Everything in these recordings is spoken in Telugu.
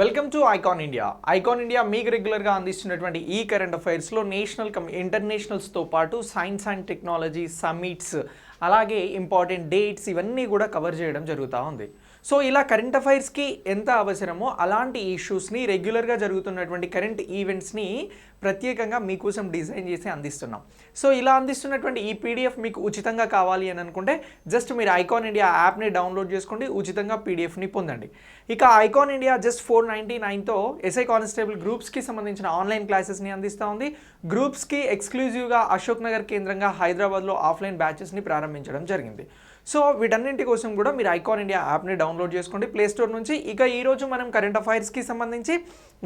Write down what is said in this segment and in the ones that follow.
Welcome to icon India. Icon India మీకు రెగ్యులర్గా అందిస్తున్నటువంటి ఈ కరెంట్ అఫైర్స్లో నేషనల్ ఇంటర్నేషనల్స్తో పాటు సైన్స్ అండ్ టెక్నాలజీ సమ్మిట్స్ అలాగే ఇంపార్టెంట్ డేట్స్ ఇవన్నీ కూడా కవర్ చేయడం జరుగుతూ ఉంది. సో ఇలా కరెంట్ అఫైర్స్కి ఎంత అవసరమో అలాంటి ఇష్యూస్ని రెగ్యులర్గా జరుగుతున్నటువంటి కరెంట్ ఈవెంట్స్ని ప్రత్యేకంగా మీకోసం డిజైన్ చేసి అందిస్తున్నాం. సో ఇలా అందిస్తున్నటువంటి ఈ పీడిఎఫ్ మీకు ఉచితంగా కావాలి అని అనుకుంటే జస్ట్ మీరు ఐకాన్ ఇండియా యాప్ని డౌన్లోడ్ చేసుకోండి, ఉచితంగా పీడిఎఫ్ని పొందండి. ఇక ఐకాన్ ఇండియా జస్ట్ 499తో ఎస్ఐ కానిస్టేబుల్ గ్రూప్స్కి సంబంధించిన ఆన్లైన్ క్లాసెస్ని అందిస్తూ ఉంది. గ్రూప్స్కి ఎక్స్క్లూజివ్గా అశోక్ నగర్ కేంద్రంగా హైదరాబాద్లో ఆఫ్లైన్ బ్యాచెస్ని ప్రారంభించడం జరిగింది. సో వీటన్నింటి కోసం కూడా మీరు ఐకాన్ ఇండియా యాప్ని డౌన్లోడ్ చేసుకోండి ప్లేస్టోర్ నుంచి. ఇక ఈరోజు మనం కరెంట్ అఫైర్స్కి సంబంధించి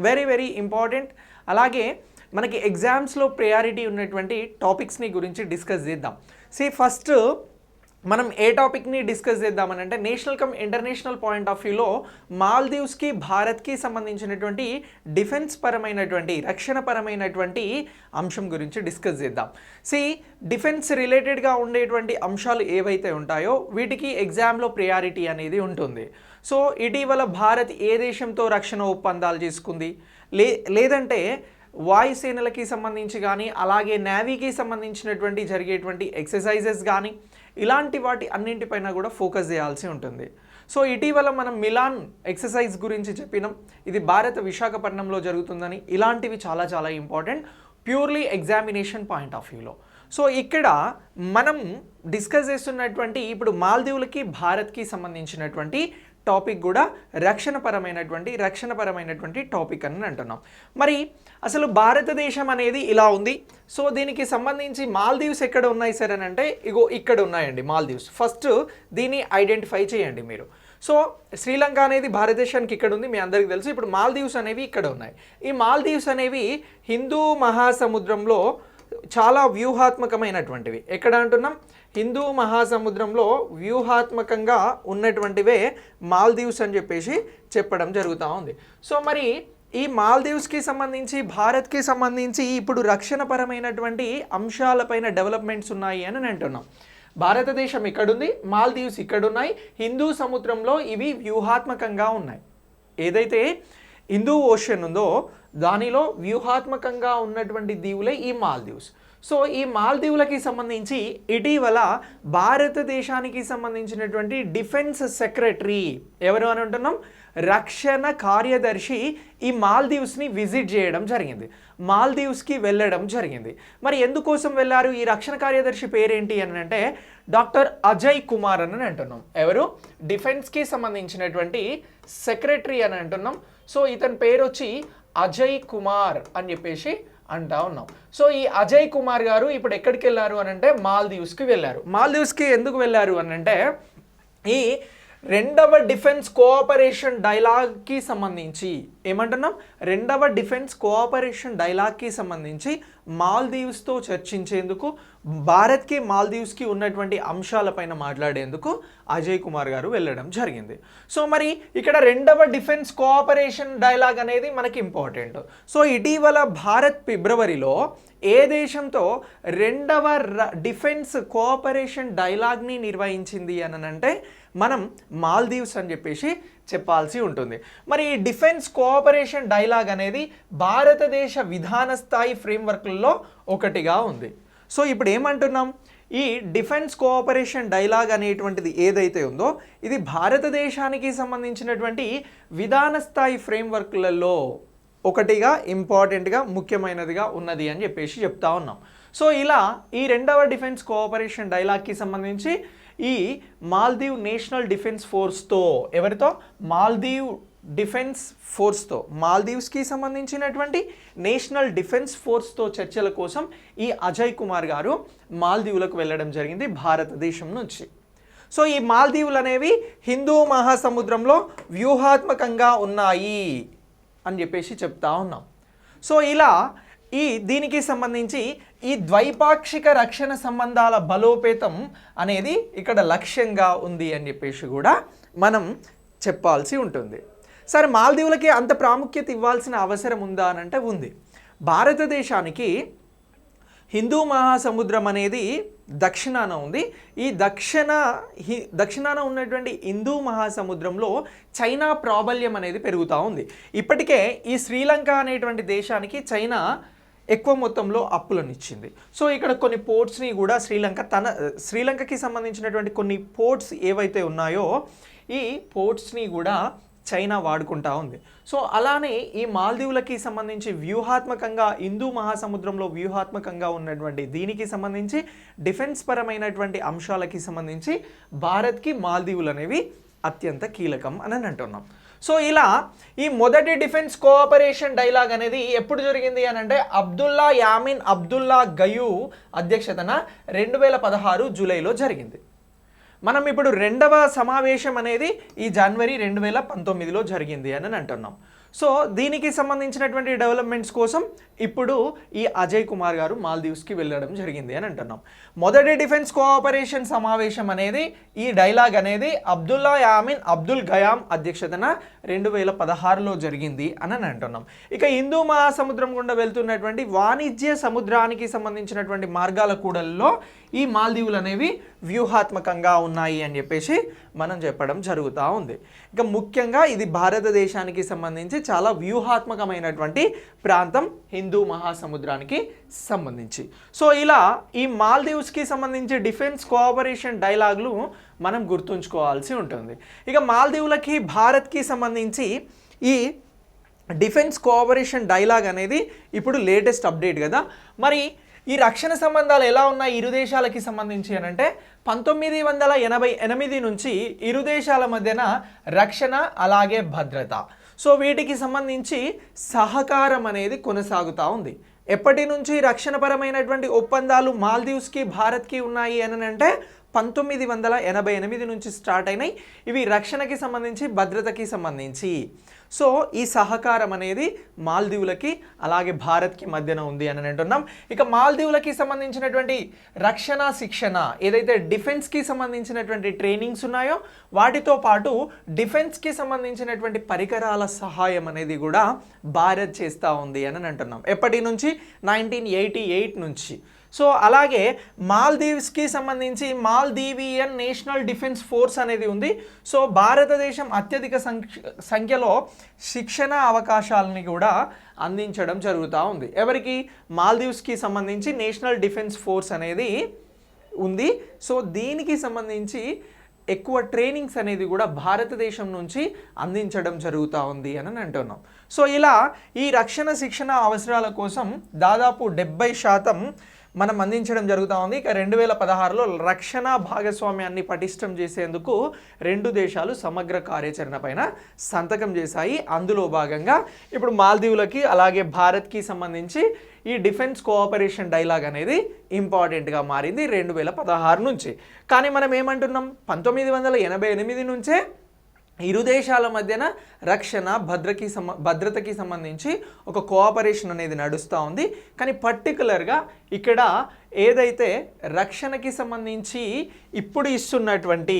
వెరీ ఇంపార్టెంట్ అలాగే మనకి ఎగ్జామ్స్లో ప్రయారిటీ ఉన్నటువంటి టాపిక్స్ని గురించి డిస్కస్ చేద్దాం. ఫస్ట్ మనం ఏ టాపిక్ని డిస్కస్ చేద్దామని అంటే నేషనల్ ఇంటర్నేషనల్ పాయింట్ ఆఫ్ వ్యూలో మాల్దీవ్స్కి భారత్కి సంబంధించినటువంటి డిఫెన్స్ పరమైనటువంటి రక్షణ పరమైనటువంటి అంశం గురించి డిస్కస్ చేద్దాం. డిఫెన్స్ రిలేటెడ్గా ఉండేటువంటి అంశాలు ఏవైతే ఉంటాయో వీటికి ఎగ్జామ్లో ప్రయారిటీ అనేది ఉంటుంది. సో ఇటీవల భారత్ ఏ దేశంతో రక్షణ ఒప్పందాలు చేసుకుంది, లేదంటే వాయుసేనలకి సంబంధించి కానీ అలాగే నేవీకి సంబంధించినటువంటి జరిగేటువంటి ఎక్సర్సైజెస్ కానీ ఇలాంటి వాటి అన్నింటిపైన కూడా ఫోకస్ చేయాల్సి ఉంటుంది. సో ఇటీవల మనం మిలాన్ ఎక్సర్సైజ్ గురించి చెప్పినాం, ఇది భారత విశాఖపట్నంలో జరుగుతుందని. ఇలాంటివి చాలా important purely examination point of వ్యూలో. సో ఇక్కడ మనం డిస్కస్ చేస్తున్నటువంటి ఇప్పుడు మాల్దీవులకి భారత్కి సంబంధించినటువంటి టాపిక్ కూడా రక్షణపరమైనటువంటి టాపిక్ అని అంటున్నాం. మరి అసలు భారతదేశం అనేది ఇలా ఉంది. సో దీనికి సంబంధించి మాల్దీవ్స్ ఎక్కడ ఉన్నాయి సార్ అని అంటే ఇగో ఇక్కడ ఉన్నాయండి మాల్దీవ్స్. ఫస్ట్ దీన్ని ఐడెంటిఫై చేయండి మీరు. సో శ్రీలంక అనేది భారతదేశానికి ఇక్కడ ఉంది, మీ అందరికీ తెలుసు. ఇప్పుడు మాల్దీవ్స్ అనేవి ఇక్కడ ఉన్నాయి. ఈ మాల్దీవ్స్ అనేవి హిందూ మహాసముద్రంలో చాలా వ్యూహాత్మకమైనటువంటివి. ఎక్కడ అంటున్నాం? హిందూ మహాసముద్రంలో వ్యూహాత్మకంగా ఉన్నటువంటివే మాల్దీవ్స్ అని చెప్పేసి చెప్పడం జరుగుతూ ఉంది. సో మరి ఈ మాల్దీవ్స్కి సంబంధించి భారత్కి సంబంధించి ఇప్పుడు రక్షణపరమైనటువంటి అంశాలపైన డెవలప్మెంట్స్ ఉన్నాయి అని అంటున్నాం. భారతదేశం ఇక్కడుంది, మాల్దీవ్స్ ఇక్కడున్నాయి, హిందూ సముద్రంలో ఇవి వ్యూహాత్మకంగా ఉన్నాయి. ఏదైతే హిందూ ఓషన్ ఉందో దానిలో వ్యూహాత్మకంగా ఉన్నటువంటి దీవులే ఈ మాల్దీవ్స్. సో ఈ మాల్దీవులకి సంబంధించి ఇటీవల భారతదేశానికి సంబంధించినటువంటి డిఫెన్స్ సెక్రటరీ ఎవరు అని అంటున్నాం, రక్షణ కార్యదర్శి ఈ మాల్దీవ్స్ని విజిట్ చేయడం జరిగింది, మాల్దీవ్స్కి వెళ్ళడం జరిగింది. మరి ఎందుకోసం వెళ్ళారు? ఈ రక్షణ కార్యదర్శి పేరేంటి అని అంటే డాక్టర్ అజయ్ కుమార్ అని అంటున్నాం. ఎవరు? డిఫెన్స్కి సంబంధించినటువంటి సెక్రటరీ అని అంటున్నాం. సో ఇతని పేరు వచ్చి అజయ్ కుమార్ అని చెప్పేసి అంటా ఉన్నాం. సో ఈ అజయ్ కుమార్ గారు ఇప్పుడు ఎక్కడికి వెళ్ళారు అని అంటే మాల్దీవ్స్కి వెళ్ళారు. మాల్దీవ్స్కి ఎందుకు వెళ్ళారు అని అంటే ఈ రెండవ డిఫెన్స్ కోఆపరేషన్ డైలాగ్కి సంబంధించి ఏమంటున్నాం, రెండవ డిఫెన్స్ కోఆపరేషన్ డైలాగ్కి సంబంధించి మాల్దీవ్స్తో చర్చించేందుకు, భారత్కి మాల్దీవ్స్కి ఉన్నటువంటి అంశాలపైన మాట్లాడేందుకు అజయ్ కుమార్ గారు వెళ్ళడం జరిగింది. సో మరి ఇక్కడ రెండవ డిఫెన్స్ కోఆపరేషన్ డైలాగ్ అనేది మనకి ఇంపార్టెంట్. సో ఇటీవల భారత్ ఫిబ్రవరిలో ఏ దేశంతో రెండవ డిఫెన్స్ కోఆపరేషన్ డైలాగ్ని నిర్వహించింది అని అంటే మనం మాల్దీవ్స్ అని చెప్పేసి చెప్పాల్సి ఉంటుంది. మరి ఈ డిఫెన్స్ కోఆపరేషన్ డైలాగ్ అనేది భారతదేశ విధాన స్థాయి ఫ్రేమ్వర్క్లలో ఒకటిగా ఉంది. సో ఇప్పుడు ఏమంటున్నాం, ఈ డిఫెన్స్ కోఆపరేషన్ డైలాగ్ అనేటువంటిది ఏదైతే ఉందో ఇది భారతదేశానికి సంబంధించినటువంటి విధాన స్థాయి ఫ్రేమ్వర్క్లలో ఒకటిగా ఇంపార్టెంట్గా ముఖ్యమైనదిగా ఉన్నది అని చెప్పేసి చెప్తా ఉన్నాం. సో ఇలా ఈ రెండవ డిఫెన్స్ కోఆపరేషన్ డైలాగ్కి సంబంధించి ఈ మాల్దీవ్ నేషనల్ డిఫెన్స్ ఫోర్స్తో, ఎవరితో? మాల్దీవ్ డిఫెన్స్ ఫోర్స్తో, మాల్దీవ్స్కి సంబంధించినటువంటి నేషనల్ డిఫెన్స్ ఫోర్స్తో చర్చల కోసం ఈ అజయ్ కుమార్ గారు మాల్దీవులకు వెళ్ళడం జరిగింది భారతదేశం నుంచి. సో ఈ మాల్దీవులు అనేవి హిందూ మహాసముద్రంలో వ్యూహాత్మకంగా ఉన్నాయి అని చెప్పేసి చెప్తా ఉన్నాం. సో ఇలా దీనికి సంబంధించి ఈ ద్వైపాక్షిక రక్షణ సంబంధాల బలోపేతం అనేది ఇక్కడ లక్ష్యంగా ఉంది అని చెప్పేసి కూడా మనం చెప్పాల్సి ఉంటుంది. సరే, మాల్దీవులకి అంత ప్రాముఖ్యత ఇవ్వాల్సిన అవసరం ఉందా అని అంటే ఉంది. భారతదేశానికి హిందూ మహాసముద్రం అనేది దక్షిణాన ఉంది. ఈ దక్షిణాన ఉన్నటువంటి హిందూ మహాసముద్రంలో చైనా ప్రాబల్యం అనేది పెరుగుతూ ఉంది. ఇప్పటికే ఈ శ్రీలంక అనేటువంటి దేశానికి చైనా ఎక్కువ మొత్తంలో అప్పులను ఇచ్చింది. సో ఇక్కడ కొన్ని పోర్ట్స్ని కూడా శ్రీలంకకి సంబంధించినటువంటి కొన్ని పోర్ట్స్ ఏవైతే ఉన్నాయో ఈ పోర్ట్స్ని కూడా చైనా వాడుకుంటా ఉంది. సో అలానే ఈ మాల్దీవులకి సంబంధించి వ్యూహాత్మకంగా హిందూ మహాసముద్రంలో వ్యూహాత్మకంగా ఉన్నటువంటి దీనికి సంబంధించి డిఫెన్స్ పరమైనటువంటి అంశాలకి సంబంధించి భారత్కి మాల్దీవులు అనేవి అత్యంత కీలకం అని అంటున్నాం. సో ఇలా ఈ మొదటి డిఫెన్స్ కోఆపరేషన్ డైలాగ్ అనేది ఎప్పుడు జరిగింది అని అంటే అబ్దుల్లా యామిన్ అబ్దుల్లా గయూ అధ్యక్షతన 2016 జూలైలో జరిగింది. మనం ఇప్పుడు రెండవ సమావేశం అనేది ఈ జనవరి 2019లో జరిగింది అని అంటున్నాం. సో దీనికి సంబంధించినటువంటి డెవలప్మెంట్స్ కోసం ఇప్పుడు ఈ అజయ్ కుమార్ గారు మాల్దీవ్స్కి వెళ్ళడం జరిగింది అని అంటున్నాం. మొదటి డిఫెన్స్ కోఆపరేషన్ సమావేశం అనేది ఈ డైలాగ్ అనేది అబ్దుల్లా యామిన్ అబ్దుల్ గయామ్ అధ్యక్షతన 2016లో జరిగింది అని అంటున్నాం. ఇక హిందూ మహాసముద్రం గుండా వెళ్తున్నటువంటి వాణిజ్య సముద్రానికి సంబంధించినటువంటి మార్గాల కూడల్లో ఈ మాల్దీవులు అనేవి వ్యూహాత్మకంగా ఉన్నాయి అని చెప్పేసి మనం చెప్పడం జరుగుతూ ఉంది. ఇక ముఖ్యంగా ఇది భారతదేశానికి సంబంధించి చాలా వ్యూహాత్మకమైనటువంటి ప్రాంతం హిందూ మహాసముద్రానికి సంబంధించి. సో ఇలా ఈ మాల్దీవ్స్కి సంబంధించి డిఫెన్స్ కోఆపరేషన్ డైలాగులు మనం గుర్తుంచుకోవాల్సి ఉంటుంది. ఇక మాల్దీవులకి భారత్కి సంబంధించి ఈ డిఫెన్స్ కోఆపరేషన్ డైలాగ్ అనేది ఇప్పుడు లేటెస్ట్ అప్డేట్ కదా. మరి ఈ రక్షణ సంబంధాలు ఎలా ఉన్నాయి ఇరు దేశాలకి సంబంధించి అని అంటే 1988 నుంచి ఇరు దేశాల మధ్యన రక్షణ అలాగే భద్రత, సో వీటికి సంబంధించి సహకారం అనేది కొనసాగుతూ ఉంది. ఎప్పటి నుంచి రక్షణపరమైనటువంటి ఒప్పందాలు మాల్దీవ్స్కి భారత్కి ఉన్నాయి అని అంటే 1988 నుంచి స్టార్ట్ అయినాయి. ఇవి రక్షణకి సంబంధించి భద్రతకి సంబంధించి. సో ఈ సహకారం అనేది మాల్దీవులకి అలాగే భారత్కి మధ్యన ఉంది అని అంటున్నాం. ఇక మాల్దీవులకి సంబంధించినటువంటి రక్షణ శిక్షణ ఏదైతే డిఫెన్స్కి సంబంధించినటువంటి ట్రైనింగ్స్ ఉన్నాయో వాటితో పాటు డిఫెన్స్కి సంబంధించినటువంటి పరికరాల సహాయం అనేది కూడా భారత్ చేస్తూ ఉంది అని అంటున్నాం. ఎప్పటి నుంచి 1988 నుంచి. సో అలాగే మాల్దీవ్స్కి సంబంధించి మాల్దీవియన్ నేషనల్ డిఫెన్స్ ఫోర్స్ అనేది ఉంది. సో భారతదేశం అత్యధిక సంఖ్యలో శిక్షణ అవకాశాలని కూడా అందించడం జరుగుతూ ఉంది. ఎవరికి? మాల్దీవ్స్కి సంబంధించి నేషనల్ డిఫెన్స్ ఫోర్స్ అనేది ఉంది. సో దీనికి సంబంధించి ఎక్కువ ట్రైనింగ్స్ అనేది కూడా భారతదేశం నుంచి అందించడం జరుగుతూ ఉంది అని అంటున్నాం. సో ఇలా ఈ రక్షణ శిక్షణ అవసరాల కోసం దాదాపు 70% మనం అందించడం జరుగుతూ ఉంది. ఇక 2016లో రక్షణ భాగస్వామ్యాన్ని పటిష్టం చేసేందుకు రెండు దేశాలు సమగ్ర కార్యాచరణ పైన సంతకం చేశాయి. అందులో భాగంగా ఇప్పుడు మాల్దీవులకి అలాగే భారత్కి సంబంధించి ఈ డిఫెన్స్ కోఆపరేషన్ డైలాగ్ అనేది ఇంపార్టెంట్గా మారింది 2016 నుంచి. కానీ మనం ఏమంటున్నాం 1988 నుంచే ఇరు దేశాల మధ్యన రక్షణ భద్రతకి సంబంధించి ఒక కోఆపరేషన్ అనేది నడుస్తూ ఉంది. కానీ పర్టికులర్గా ఇక్కడ ఏదైతే రక్షణకి సంబంధించి ఇప్పుడు ఇస్తున్నటువంటి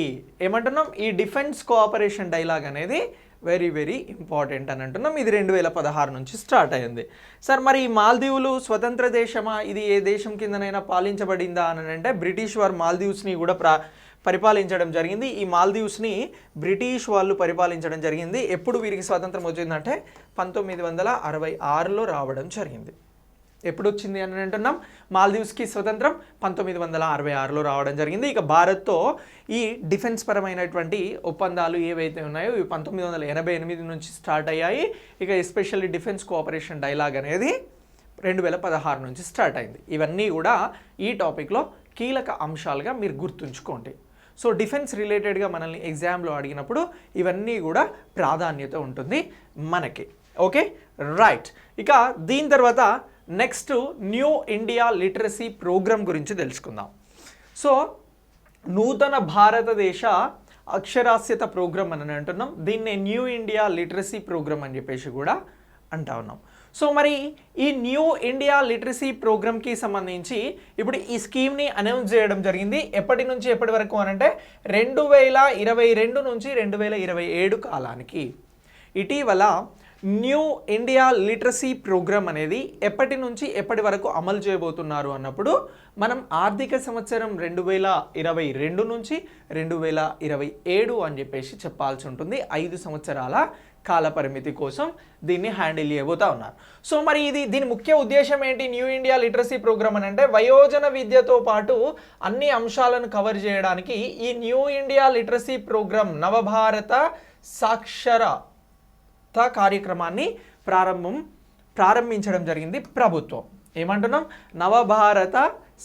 ఏమంటున్నాం ఈ డిఫెన్స్ కోఆపరేషన్ డైలాగ్ అనేది వెరీ వెరీ ఇంపార్టెంట్ అని అంటున్నాం. ఇది 2016 నుంచి స్టార్ట్ అయింది. సార్ మరి ఈ మాల్దీవులు స్వతంత్ర దేశమా, ఇది ఏ దేశం కిందనైనా పాలించబడిందా అని అంటే బ్రిటిష్ వారు మాల్దీవ్స్ని కూడా పరిపాలించడం జరిగింది. ఈ మాల్దీవ్స్ని బ్రిటిష్ వాళ్ళు పరిపాలించడం జరిగింది. ఎప్పుడు వీరికి స్వాతంత్రం వచ్చిందంటే 1966లో రావడం జరిగింది. ఎప్పుడు వచ్చింది అని అంటున్నాం మాల్దీవ్స్కి స్వతంత్రం 1966లో రావడం జరిగింది. ఇక భారత్తో ఈ డిఫెన్స్ పరమైనటువంటి ఒప్పందాలు ఏవైతే ఉన్నాయో ఇవి 1988 నుంచి స్టార్ట్ అయ్యాయి. ఇక ఎస్పెషల్లీ డిఫెన్స్ కోఆపరేషన్ డైలాగ్ అనేది 2016 నుంచి స్టార్ట్ అయింది. ఇవన్నీ కూడా ఈ టాపిక్లో కీలక అంశాలుగా మీరు గుర్తుంచుకోండి. సో డిఫెన్స్ రిలేటెడ్గా మనల్ని ఎగ్జామ్లో అడిగినప్పుడు ఇవన్నీ కూడా ప్రాధాన్యత ఉంటుంది మనకి. Okay right. ఇక దీని తర్వాత next new India literacy programme గురించి తెలుసుకుందాం. సో నూతన భారతదేశ అక్షరాస్యత ప్రోగ్రామ్ అని అంటున్నాం. దీన్నే న్యూ ఇండియా లిటరసీ ప్రోగ్రామ్ అని చెప్పేసి కూడా అంటా ఉన్నాం. సో మరి ఈ న్యూ ఇండియా లిటరసీ ప్రోగ్రామ్కి సంబంధించి ఇప్పుడు ఈ స్కీమ్ని అనౌన్స్ చేయడం జరిగింది. ఎప్పటి నుంచి ఎప్పటి వరకు అనంటే 2022 నుంచి 2027 కాలానికి. ఇటీవల న్యూ ఇండియా లిటరసీ ప్రోగ్రామ్ అనేది ఎప్పటి నుంచి ఎప్పటి వరకు అమలు చేయబోతున్నారు అన్నప్పుడు మనం ఆర్థిక సంవత్సరం 2022 నుంచి 2027 అని చెప్పేసి చెప్పాల్సి ఉంటుంది. 5 సంవత్సరాల కాల పరిమితి కోసం దీన్ని హ్యాండిల్ చేయబోతా ఉన్నారు. సో మరి దీని ముఖ్య ఉద్దేశం ఏంటి? న్యూ ఇండియా లిటరసీ ప్రోగ్రామ్ అని అంటే వయోజన విద్యతో పాటు అన్ని అంశాలను కవర్ చేయడానికి ఈ న్యూ ఇండియా లిటరసీ ప్రోగ్రామ్ నవభారత సాక్షరత కార్యక్రమాన్ని ప్రారంభించడం జరిగింది ప్రభుత్వం. ఏమంటున్నాం? నవభారత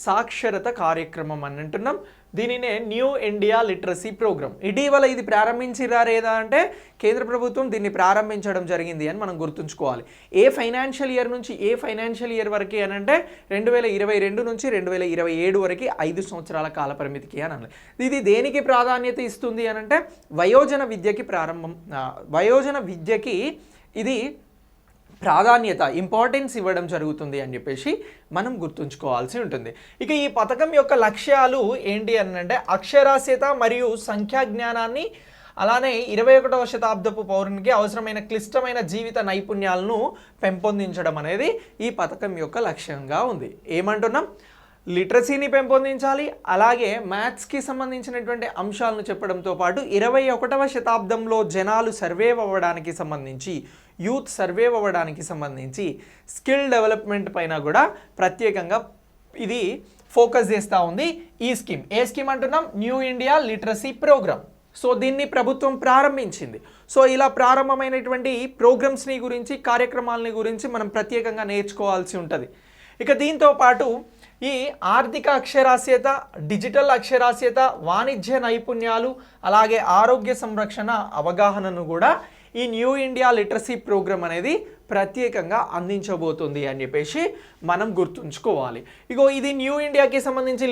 సాక్షరత కార్యక్రమం అని అంటున్నాం. దీనినే న్యూ ఇండియా లిటరసీ ప్రోగ్రామ్. ఇటీవల ఇది ప్రారంభించిరారేదా అంటే కేంద్ర ప్రభుత్వం దీన్ని ప్రారంభించడం జరిగింది అని మనం గుర్తుంచుకోవాలి. ఏ ఫైనాన్షియల్ ఇయర్ నుంచి ఏ ఫైనాన్షియల్ ఇయర్ వరకు అని అంటే 2022 నుంచి 2027 వరకు 5 సంవత్సరాల కాల పరిమితికి అని అన్నది. ఇది దేనికి ప్రాధాన్యత ఇస్తుంది అని అంటే వయోజన విద్యకి ఇది ప్రాధాన్యత ఇంపార్టెన్స్ ఇవ్వడం జరుగుతుంది అని చెప్పేసి మనం గుర్తుంచుకోవాల్సి ఉంటుంది. ఇక ఈ పథకం యొక్క లక్ష్యాలు ఏంటి అని అంటే అక్షరాస్యత మరియు సంఖ్యా జ్ఞానాన్ని, అలానే 21వ శతాబ్దపు పౌరునికి అవసరమైన క్లిష్టమైన జీవిత నైపుణ్యాలను పెంపొందించడం అనేది ఈ పథకం యొక్క లక్ష్యంగా ఉంది. ఏమంటున్నాం? లిటరసీని పెంపొందించాలి, అలాగే మ్యాథ్స్కి సంబంధించినటువంటి అంశాలను చెప్పడంతో పాటు 21వ శతాబ్దంలో జనాలు సర్వైవ్ అవ్వడానికి సంబంధించి, యూత్ సర్వైవ్ అవ్వడానికి సంబంధించి స్కిల్ డెవలప్మెంట్ పైన కూడా ప్రత్యేకంగా ఇది ఫోకస్ చేస్తూ ఉంది ఈ స్కీమ్. ఏ స్కీమ్ అంటున్నాం? New India literacy programme. So దీన్ని ప్రభుత్వం ప్రారంభించింది. సో ఇలా ప్రారంభమైనటువంటి ప్రోగ్రామ్స్ని గురించి, కార్యక్రమాలని గురించి మనం ప్రత్యేకంగా నేర్చుకోవాల్సి ఉంటుంది. ఇక దీంతో పాటు ఈ ఆర్థిక అక్షరాస్యత, డిజిటల్ అక్షరాస్యత, వాణిజ్య నైపుణ్యాలు, అలాగే ఆరోగ్య సంరక్షణ అవగాహనను కూడా ఈ న్యూ ఇండియా లిటరసీ ప్రోగ్రామ్ అనేది ప్రత్యేకంగా అందించబోతుంది అని చెప్పేసి మనం గుర్తుంచుకోవాలి. ఇగో ఇది న్యూ ఇండియాకి సంబంధించి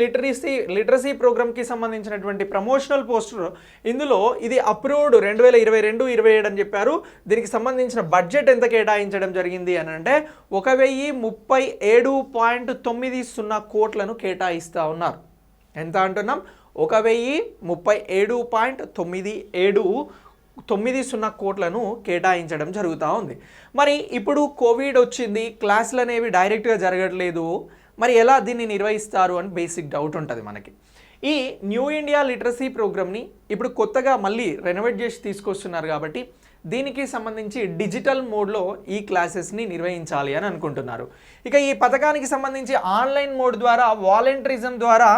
లిటరసీ ప్రోగ్రామ్కి సంబంధించినటువంటి ప్రమోషనల్ పోస్టర్. ఇందులో ఇది అప్రూవ్డ్ 2022-27 అని చెప్పారు. దీనికి సంబంధించిన బడ్జెట్ ఎంత కేటాయించడం జరిగింది అని అంటే 1037.90 కోట్లను కేటాయిస్తూ ఉన్నారు. ఎంత అంటున్నాం? 1037.90 కోట్లను కేటాయించడం జరుగుతూ ఉంది. మరి ఇప్పుడు కోవిడ్ వచ్చింది, క్లాసులు అనేవి డైరెక్ట్గా జరగట్లేదు, మరి ఎలా దీన్ని నిర్వహిస్తారు అని బేసిక్ డౌట్ ఉంటుంది మనకి. ఈ న్యూ ఇండియా లిటరసీ ప్రోగ్రామ్ని ఇప్పుడు కొత్తగా మళ్ళీ రెనోవేట్ చేసి తీసుకొస్తున్నారు కాబట్టి దీనికి సంబంధించి డిజిటల్ మోడ్లో ఈ క్లాసెస్ని నిర్వహించాలి అని అనుకుంటున్నారు. ఇక ఈ పథకానికి సంబంధించి ఆన్లైన్ మోడ్ ద్వారా వాలంటరిజం ద్వారా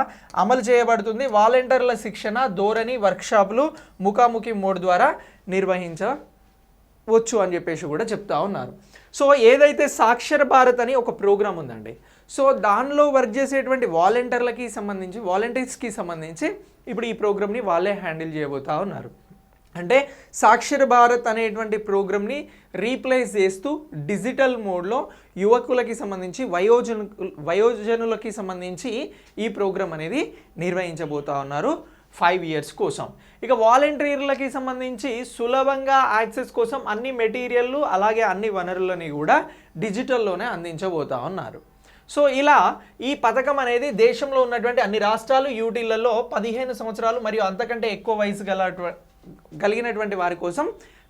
అమలు చేయబడుతుంది. వాలంటీర్ల శిక్షణ, ధోరణి, వర్క్షాపులు ముఖాముఖి మోడ్ ద్వారా నిర్వహించవచ్చు అని చెప్పేసి కూడా చెప్తా ఉన్నారు. సో ఏదైతే సాక్షర భారత్ అని ఒక ప్రోగ్రామ్ ఉందండి, సో దానిలో వర్క్ చేసేటువంటి వాలంటీర్స్కి సంబంధించి ఇప్పుడు ఈ ప్రోగ్రామ్ని వాళ్ళే హ్యాండిల్ చేయబోతా ఉన్నారు. అంటే సాక్షర భారత్ అనేటువంటి ప్రోగ్రామ్ని రీప్లేస్ చేస్తూ డిజిటల్ మోడ్లో యువకులకి సంబంధించి వయోజనులకి సంబంధించి ఈ ప్రోగ్రామ్ అనేది నిర్వహించబోతా ఉన్నారు 5 years కోసం. ఇక వాలంటీర్లకి సంబంధించి సులభంగా యాక్సెస్ కోసం అన్ని మెటీరియల్లు అలాగే అన్ని వనరులని కూడా డిజిటల్లోనే అందించబోతా ఉన్నారు. సో ఇలా ఈ పథకం అనేది దేశంలో ఉన్నటువంటి అన్ని రాష్ట్రాలు, యూటీలలో 15 సంవత్సరాలు మరియు అంతకంటే ఎక్కువ వయసు కలిగినటువంటి వారి కోసం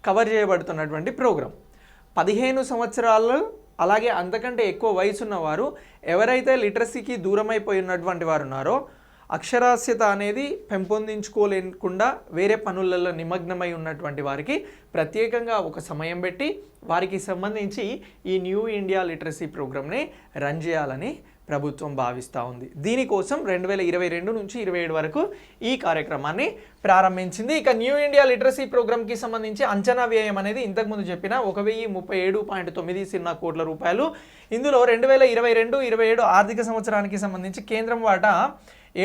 కవర్ చేయబడుతున్నటువంటి ప్రోగ్రాం. 15 సంవత్సరాలు అలాగే అంతకంటే ఎక్కువ వయసు ఉన్నవారు, ఎవరైతే లిటరసీకి దూరమైపోయి ఉన్నటువంటి వారు ఉన్నారో, అక్షరాస్యత అనేది పెంపొందించుకోలేకుండా వేరే పనులలో నిమగ్నమై ఉన్నటువంటి వారికి ప్రత్యేకంగా ఒక సమయం పెట్టి వారికి సంబంధించి ఈ న్యూ ఇండియా లిటరసీ ప్రోగ్రామ్ని రన్ చేయాలని ప్రభుత్వం భావిస్తూ ఉంది. దీనికోసం 2022 నుంచి 27 వరకు ఈ కార్యక్రమాన్ని ప్రారంభించింది. ఇక న్యూ ఇండియా లిటరసీ ప్రోగ్రామ్కి సంబంధించి అంచనా వ్యయం అనేది ఇంతకుముందు చెప్పిన 1037.90 కోట్ల రూపాయలు. ఇందులో 2022-27 ఆర్థిక సంవత్సరానికి సంబంధించి కేంద్రం వాటా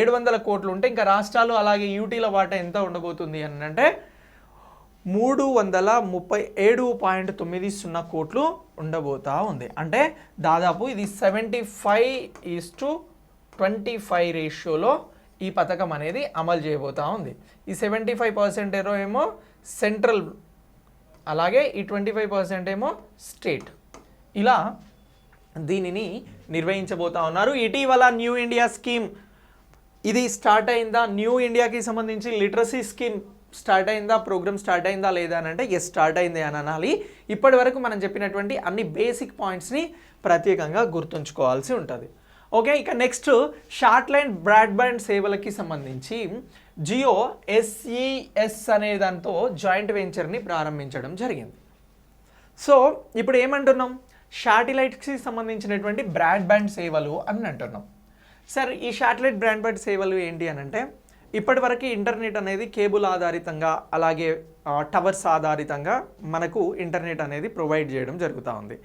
700 కోట్లు ఉంటే ఇంకా రాష్ట్రాలు అలాగే యూటీల వాటా ఎంత ఉండబోతుంది అని అంటే 337.90 కోట్లు ఉండబోతా ఉంది. అంటే దాదాపు ఇది 75:25 రేషియోలో ఈ పథకం అనేది అమలు చేయబోతా ఉంది. ఈ 75% ఏమో సెంట్రల్, అలాగే ఈ 25% ఏమో స్టేట్. ఇలా దీనిని నిర్వహించబోతా ఉన్నారు. ఇటీవల న్యూ ఇండియా స్కీమ్ ఇది స్టార్ట్ అయిందా? న్యూ ఇండియాకి సంబంధించి లిటరసీ స్కీమ్ స్టార్ట్ అయిందా, ప్రోగ్రామ్ స్టార్ట్ అయిందా లేదా అని అంటే ఎస్ స్టార్ట్ అయింది అని అనాలి. ఇప్పటి వరకు మనం చెప్పినటువంటి అన్ని బేసిక్ పాయింట్స్ని ప్రత్యేకంగా గుర్తుంచుకోవాల్సి ఉంటుంది. ఓకే, ఇక నెక్స్ట్ షార్ట్ లైన్ బ్రాడ్బ్యాండ్ సేవలకి సంబంధించి జియో SES అనే దాంతో జాయింట్ వెంచర్ని ప్రారంభించడం జరిగింది. సో ఇప్పుడు ఏమంటున్నాం, శాటిలైట్స్కి సంబంధించినటువంటి బ్రాడ్బ్యాండ్ సేవలు అని అంటున్నాం. సార్ ఈ శాటిలైట్ బ్రాడ్బ్యాండ్ సేవలు ఏంటి అని అంటే, ఇప్పటివరకు ఇంటర్నెట్ అనేది కేబుల్ ఆధారితంగా అలాగే టవర్స్ ఆధారితంగా మనకు ఇంటర్నెట్ అనేది ప్రొవైడ్ చేయడం జరుగుతూ ఉంది.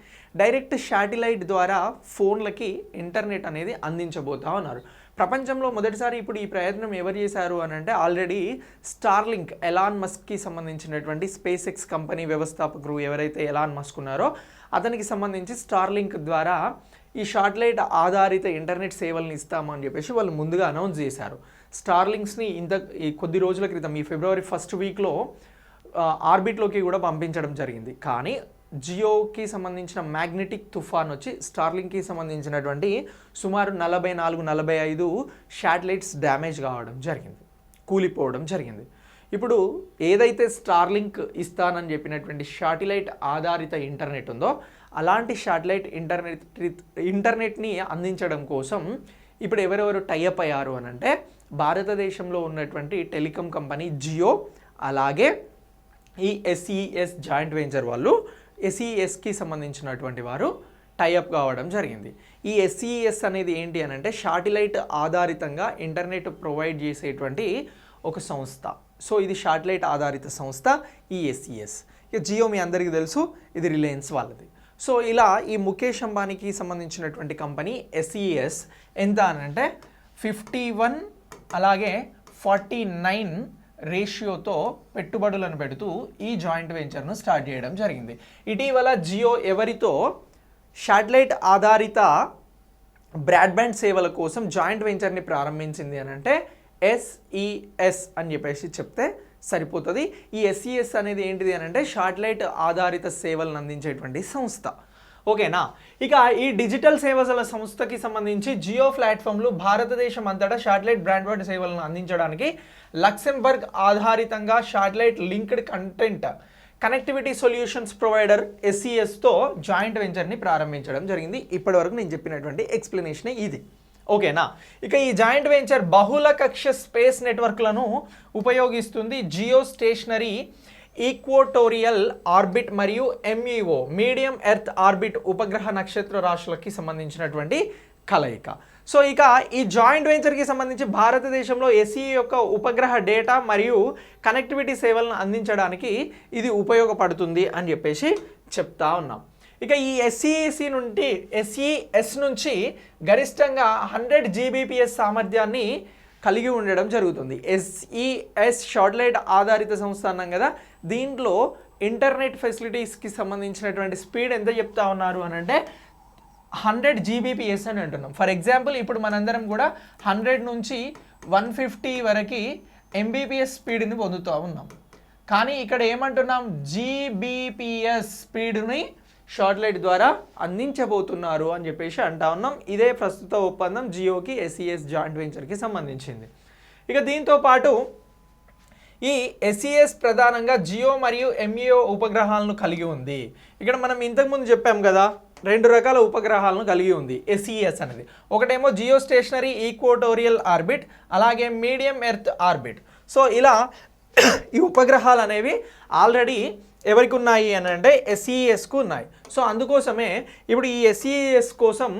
డైరెక్ట్ శాటిలైట్ ద్వారా ఫోన్లకి ఇంటర్నెట్ అనేది అందించబోతూ ఉన్నారు. ప్రపంచంలో మొదటిసారి ఇప్పుడు ఈ ప్రయత్నం ఎవరు చేశారు అని అంటే, ఆల్రెడీ స్టార్లింక్ ఎలాన్ మస్క్కి సంబంధించినటువంటి స్పేస్ ఎక్స్ కంపెనీ వ్యవస్థాపకులు ఎవరైతే ఎలాన్ మస్క్ ఉన్నారో అతనికి సంబంధించి స్టార్లింక్ ద్వారా ఈ శాటిలైట్ ఆధారిత ఇంటర్నెట్ సేవలను ఇస్తామని చెప్పేసి వాళ్ళు ముందుగా అనౌన్స్ చేశారు. స్టార్లింక్స్ని ఈ కొద్ది రోజుల క్రితం ఈ ఫిబ్రవరి 1st వీక్లో ఆర్బిట్లోకి కూడా పంపించడం జరిగింది. కానీ జియోకి సంబంధించిన మ్యాగ్నెటిక్ తుఫాన్ వచ్చి స్టార్లింక్కి సంబంధించినటువంటి సుమారు 44-45 శాటిలైట్స్ డ్యామేజ్ కావడం జరిగింది, కూలిపోవడం జరిగింది. ఇప్పుడు ఏదైతే స్టార్లింక్ ఇస్తానని చెప్పినటువంటి శాటిలైట్ ఆధారిత ఇంటర్నెట్ ఉందో అలాంటి శాటిలైట్ ఇంటర్నెట్ని అందించడం కోసం ఇప్పుడు ఎవరెవరు టైఅప్ అయ్యారు అని అంటే, భారతదేశంలో ఉన్నటువంటి టెలికాం కంపెనీ జియో అలాగే ఈ SES జాయింట్ వెంచర్ వాళ్ళు SESకి సంబంధించినటువంటి వారు టైఅప్ కావడం జరిగింది. ఈ SES అనేది ఏంటి అని అంటే శాటిలైట్ ఆధారితంగా ఇంటర్నెట్ ప్రొవైడ్ చేసేటువంటి ఒక సంస్థ. సో ఇది శాటిలైట్ ఆధారిత సంస్థ ఈ SES. ఇక జియో మీ అందరికీ తెలుసు, ఇది రిలయన్స్ వాళ్ళది. సో ఇలా ఈ ముఖేష్ అంబానీకి సంబంధించినటువంటి కంపెనీ SES ఎంత అని అంటే 51 అలాగే 49 రేషియోతో పెట్టుబడులను పెడుతూ ఈ జాయింట్ వెంచర్ను స్టార్ట్ చేయడం జరిగింది. ఇటీవల జియో ఎవరితో శాటిలైట్ ఆధారిత బ్రాడ్బ్యాండ్ సేవల కోసం జాయింట్ వెంచర్ని ప్రారంభించింది అని అంటే SES అని చెప్పేసి చెప్తే సరిపోతుంది. ఈ SES అనేది ఏంటిది అని అంటే శాటిలైట్ ఆధారిత సేవలను అందించేటువంటి సంస్థ. ఓకేనా, ఇక ఈ డిజిటల్ సేవల సంస్థకి సంబంధించి జియో ప్లాట్ఫామ్లు భారతదేశం అంతటా శాటిలైట్ బ్రాడ్బ్యాండ్ సేవలను అందించడానికి లక్సెంబర్గ్ ఆధారితంగా satellite linked content connectivity solutions provider SESతో జాయింట్ వెంచర్ని ప్రారంభించడం జరిగింది. ఇప్పటివరకు నేను చెప్పినటువంటి ఎక్స్ప్లెనేషన్ ఇది. ఓకేనా, ఇక ఈ జాయింట్ వెంచర్ బహుళ కక్ష స్పేస్ నెట్వర్క్లను ఉపయోగిస్తుంది. జియో స్టేషనరీ ఈక్వటోరియల్ ఆర్బిట్ మరియు MEO మీడియం ఎర్త్ ఆర్బిట్ ఉపగ్రహ నక్షత్ర రాశులకి సంబంధించినటువంటి కలయిక. సో ఇక ఈ జాయింట్ వెంచర్కి సంబంధించి భారతదేశంలో SE యొక్క ఉపగ్రహ డేటా మరియు కనెక్టివిటీ సేవలను అందించడానికి ఇది ఉపయోగపడుతుంది అని చెప్పేసి చెప్తా ఉన్నాం. ఇక ఈ SES నుంచి గరిష్టంగా 100 Gbps సామర్థ్యాన్ని కలిగి ఉండడం జరుగుతుంది. SES శాటిలైట్ ఆధారిత సంస్థ అన్నాం కదా, దీంట్లో ఇంటర్నెట్ ఫెసిలిటీస్కి సంబంధించినటువంటి స్పీడ్ ఎంత చెప్తా ఉన్నారు అని అంటే 100 Gbps అని అంటున్నాం. ఫర్ ఎగ్జాంపుల్ ఇప్పుడు మనందరం కూడా 100 నుంచి 150 వరకు Mbps స్పీడ్ని పొందుతూ ఉన్నాం. కానీ ఇక్కడ ఏమంటున్నాం, Gbps స్పీడ్ని శాటిలైట్ ద్వారా అందించబోతున్నారు అని చెప్పేసి అంటా ఉన్నాం. ఇదే ప్రస్తుత ఒప్పందం జియోకి SES జాయింట్ వెంచర్కి సంబంధించింది. ఇక దీంతో పాటు ఈ SES ప్రధానంగా జియో మరియు MEO ఉపగ్రహాలను కలిగి ఉంది. ఇక్కడ మనం ఇంతకుముందు చెప్పాం కదా, 2 రకాల ఉపగ్రహాలను కలిగి ఉంది SES అనేది. ఒకటేమో జియో స్టేషనరీ ఈక్వటోరియల్ ఆర్బిట్ అలాగే మీడియం ఎర్త్ ఆర్బిట్. సో ఇలా ఈ ఉపగ్రహాలు అనేవి ఆల్రెడీ ఎవరికి ఉన్నాయి అని అంటే SESకు ఉన్నాయి. సో అందుకోసమే ఇప్పుడు ఈ SES కోసం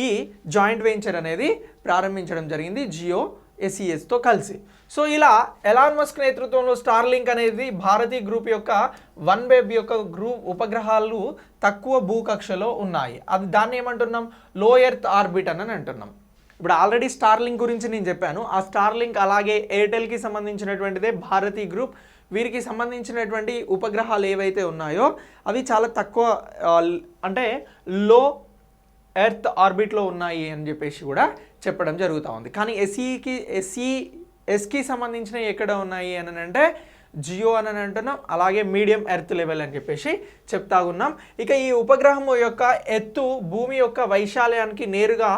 ఈ జాయింట్ వెంచర్ అనేది ప్రారంభించడం జరిగింది జియో SESతో కలిసి. సో ఇలా ఎలాన్ మస్క్ నేతృత్వంలో స్టార్లింక్ అనేది భారతీ గ్రూప్ యొక్క OneWeb యొక్క గ్రూప్ ఉపగ్రహాలు తక్కువ భూకక్షలో ఉన్నాయి. అది దాన్ని ఏమంటున్నాం, లో ఎర్త్ ఆర్బిట్ అని అంటున్నాం. ఇప్పుడు ఆల్రెడీ స్టార్లింక్ గురించి నేను చెప్పాను. ఆ స్టార్లింక్ అలాగే ఎయిర్టెల్కి సంబంధించినటువంటిదే భారతీ గ్రూప్. వీరికి సంబంధించినటువంటి ఉపగ్రహాలు ఏవైతే ఉన్నాయో అవి చాలా తక్కువ అంటే లో ఎర్త్ ఆర్బిట్లో ఉన్నాయి అని చెప్పేసి కూడా చెప్పడం జరుగుతూ ఉంది. కానీ SESకి సంబంధించిన ఎక్కడ ఉన్నాయి అని అంటే జియో అని అంటున్నాం, అలాగే మీడియం ఎర్త్ లెవెల్ అని చెప్పేసి చెప్తా ఉన్నాం. ఇక ఈ ఉపగ్రహం యొక్క ఎత్తు భూమి యొక్క వైశాల్యానికి నేరుగా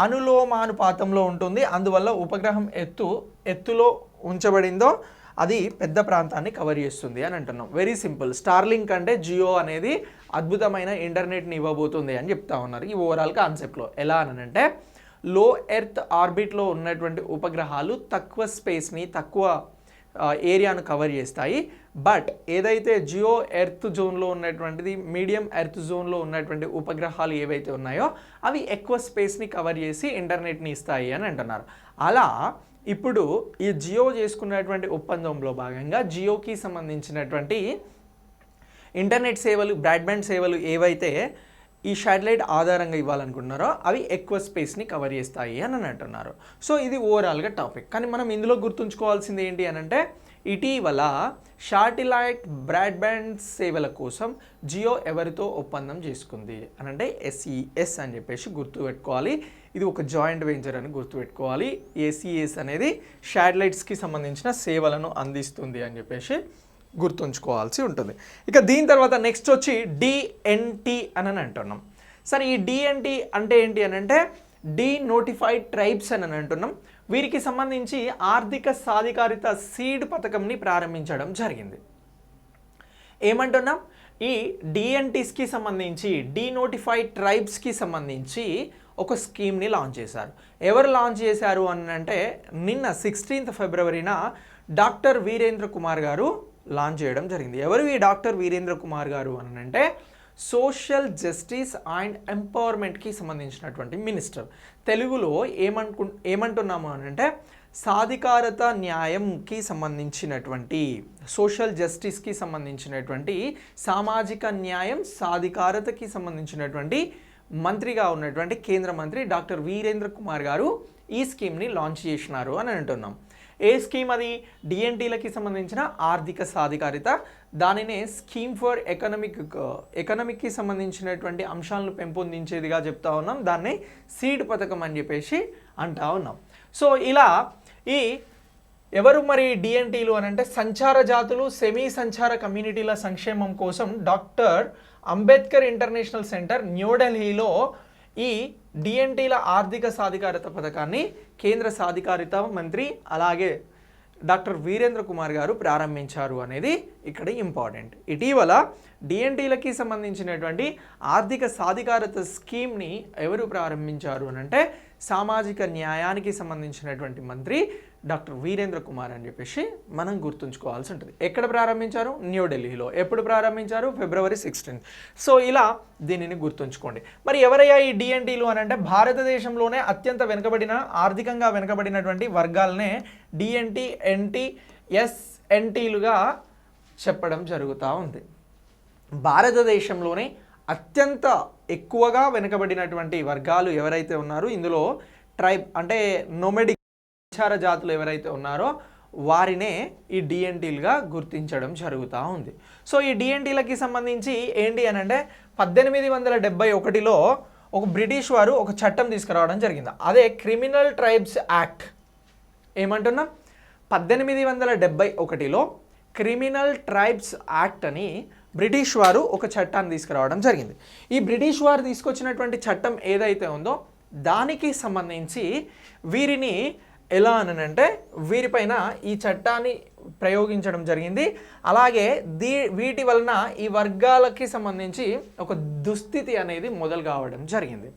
అనులోమానుపాతంలో ఉంటుంది. అందువల్ల ఉపగ్రహం ఎత్తులో ఉంచబడిందో అది పెద్ద ప్రాంతాన్ని కవర్ చేస్తుంది అని అంటున్నాం. Very simple. స్టార్లింక్ అంటే జియో అనేది అద్భుతమైన ఇంటర్నెట్ని ఇవ్వబోతుంది అని చెప్తా ఉన్నారు ఈ ఓవరాల్ కాన్సెప్ట్లో. ఎలా అని అంటే లో ఎర్త్ ఆర్బిట్లో ఉన్నటువంటి ఉపగ్రహాలు తక్కువ స్పేస్ని, తక్కువ ఏరియాను కవర్ చేస్తాయి. బట్ ఏదైతే జియో ఎర్త్ జోన్లో ఉన్నటువంటిది, మీడియం ఎర్త్ జోన్లో ఉన్నటువంటి ఉపగ్రహాలు ఏవైతే ఉన్నాయో అవి ఎక్కువ స్పేస్ని కవర్ చేసి ఇంటర్నెట్ని ఇస్తాయి అని అంటున్నారు. అలా ఇప్పుడు ఈ జియో చేసుకున్నటువంటి ఒప్పందంలో భాగంగా జియోకి సంబంధించినటువంటి ఇంటర్నెట్ సేవలు, బ్రాడ్బ్యాండ్ సేవలు ఏవైతే ఈ శాటిలైట్ ఆధారంగా ఇవ్వాలనుకుంటున్నారో అవి ఎక్కువ స్పేస్ని కవర్ చేస్తాయి అని అంటున్నారు. సో ఇది ఓవరాల్గా టాపిక్. కానీ మనం ఇందులో గుర్తుంచుకోవాల్సింది ఏంటి అని అంటే ఇటీవల శాటిలైట్ బ్రాడ్బ్యాండ్ సేవల కోసం జియో ఎవరితో ఒప్పందం చేసుకుంది అని అంటే SES అని చెప్పేసి గుర్తుపెట్టుకోవాలి. ఇది ఒక జాయింట్ వెంచర్ అని గుర్తుపెట్టుకోవాలి. SES అనేది శాటిలైట్స్కి సంబంధించిన సేవలను అందిస్తుంది అని చెప్పేసి గుర్తుంచుకోవాల్సి ఉంటుంది. ఇక దీని తర్వాత నెక్స్ట్ వచ్చి DNT అని అంటున్నాం. సరే ఈ DNT అంటే ఏంటి అని అంటే డీనోటిఫైడ్ ట్రైబ్స్ అని అంటున్నాం. వీరికి సంబంధించి ఆర్థిక సాధికారిత సీడ్ పథకంని ప్రారంభించడం జరిగింది. ఏమంటున్నాం, ఈ DNTస్కి సంబంధించి, డీనోటిఫైడ్ ట్రైబ్స్కి సంబంధించి ఒక స్కీమ్ని లాంచ్ చేశారు. ఎవరు లాంచ్ చేశారు అని అంటే నిన్న 16th ఫిబ్రవరిన డాక్టర్ వీరేంద్ర కుమార్ గారు లాంచ్ చేయడం జరిగింది. ఎవరు ఈ డాక్టర్ వీరేంద్ర కుమార్ గారు అని అంటే సోషల్ జస్టిస్ అండ్ ఎంపవర్మెంట్కి సంబంధించినటువంటి మినిస్టర్. తెలుగులో ఏమంటున్నాము అని అంటే సాధికారత న్యాయంకి సంబంధించినటువంటి, సోషల్ జస్టిస్కి సంబంధించినటువంటి, సామాజిక న్యాయం సాధికారతకి సంబంధించినటువంటి మంత్రిగా ఉన్నటువంటి కేంద్ర మంత్రి డాక్టర్ వీరేంద్ర కుమార్ గారు ఈ స్కీమ్ని లాంచ్ చేసినారు అని అంటున్నాం. ఏ స్కీమ్ అది? DNTలకి సంబంధించిన ఆర్థిక సాధికారిత. దానినే స్కీమ్ ఫర్ ఎకనామిక్కి సంబంధించినటువంటి అంశాలను పెంపొందించేదిగా చెప్తా ఉన్నాం. దాన్ని సీడ్ పథకం అని చెప్పేసి అంటా ఉన్నాం. సో ఇలా ఈ ఎవరు మరి DNTలు అని అంటే సంచార జాతులు, సెమీ సంచార కమ్యూనిటీల సంక్షేమం కోసం డాక్టర్ అంబేద్కర్ ఇంటర్నేషనల్ సెంటర్ న్యూఢిల్లీలో ఈ DNTల ఆర్థిక సాధికారత పథకాన్ని కేంద్ర సాధికారిత మంత్రి అలాగే డాక్టర్ వీరేంద్ర కుమార్ గారు ప్రారంభించారు అనేది ఇక్కడ ఇంపార్టెంట్. ఇటీవల DNTలకి సంబంధించినటువంటి ఆర్థిక సాధికారత స్కీమ్ని ఎవరు ప్రారంభించారు అని అంటే సామాజిక న్యాయానికి సంబంధించినటువంటి మంత్రి డాక్టర్ వీరేంద్ర కుమార్ అని చెప్పేసి మనం గుర్తుంచుకోవాల్సి ఉంటుంది. ఎక్కడ ప్రారంభించారు? న్యూఢిల్లీలో. ఎప్పుడు ప్రారంభించారు? February 16th. సో ఇలా దీనిని గుర్తుంచుకోండి. మరి ఎవరయ్యా ఈ DNTలు అని అంటే భారతదేశంలోనే అత్యంత వెనుకబడిన, ఆర్థికంగా వెనుకబడినటువంటి వర్గాలనే DNT, NT, SNTలుగా చెప్పడం జరుగుతూ ఉంది. భారతదేశంలోనే అత్యంత ఎక్కువగా వెనుకబడినటువంటి వర్గాలు ఎవరైతే ఉన్నారో ఇందులో ట్రైబ్ అంటే నోమెడిక్ సంచార జాతులు ఎవరైతే ఉన్నారో వారినే ఈ DNTలుగా గుర్తించడం జరుగుతూ ఉంది. సో ఈ DNTలకి సంబంధించి ఏంటి అని అంటే 1871లో ఒక బ్రిటిష్ వారు ఒక చట్టం తీసుకురావడం జరిగింది. అదే క్రిమినల్ ట్రైబ్స్ యాక్ట్. ఏమంటున్నా? 1871లో క్రిమినల్ ట్రైబ్స్ యాక్ట్ అని బ్రిటిష్ వారు ఒక చట్టాన్ని తీసుకురావడం జరిగింది. ఈ బ్రిటిష్ వారు తీసుకొచ్చినటువంటి చట్టం ఏదైతే ఉందో దానికి సంబంధించి వీరిని ఎలా అనంటే వీరిపైన ఈ చట్టాన్ని ప్రయోగించడం జరిగింది. అలాగే వీటి వలన ఈ వర్గాలకి సంబంధించి ఒక దుస్థితి అనేది మొదలు కావడం జరిగింది.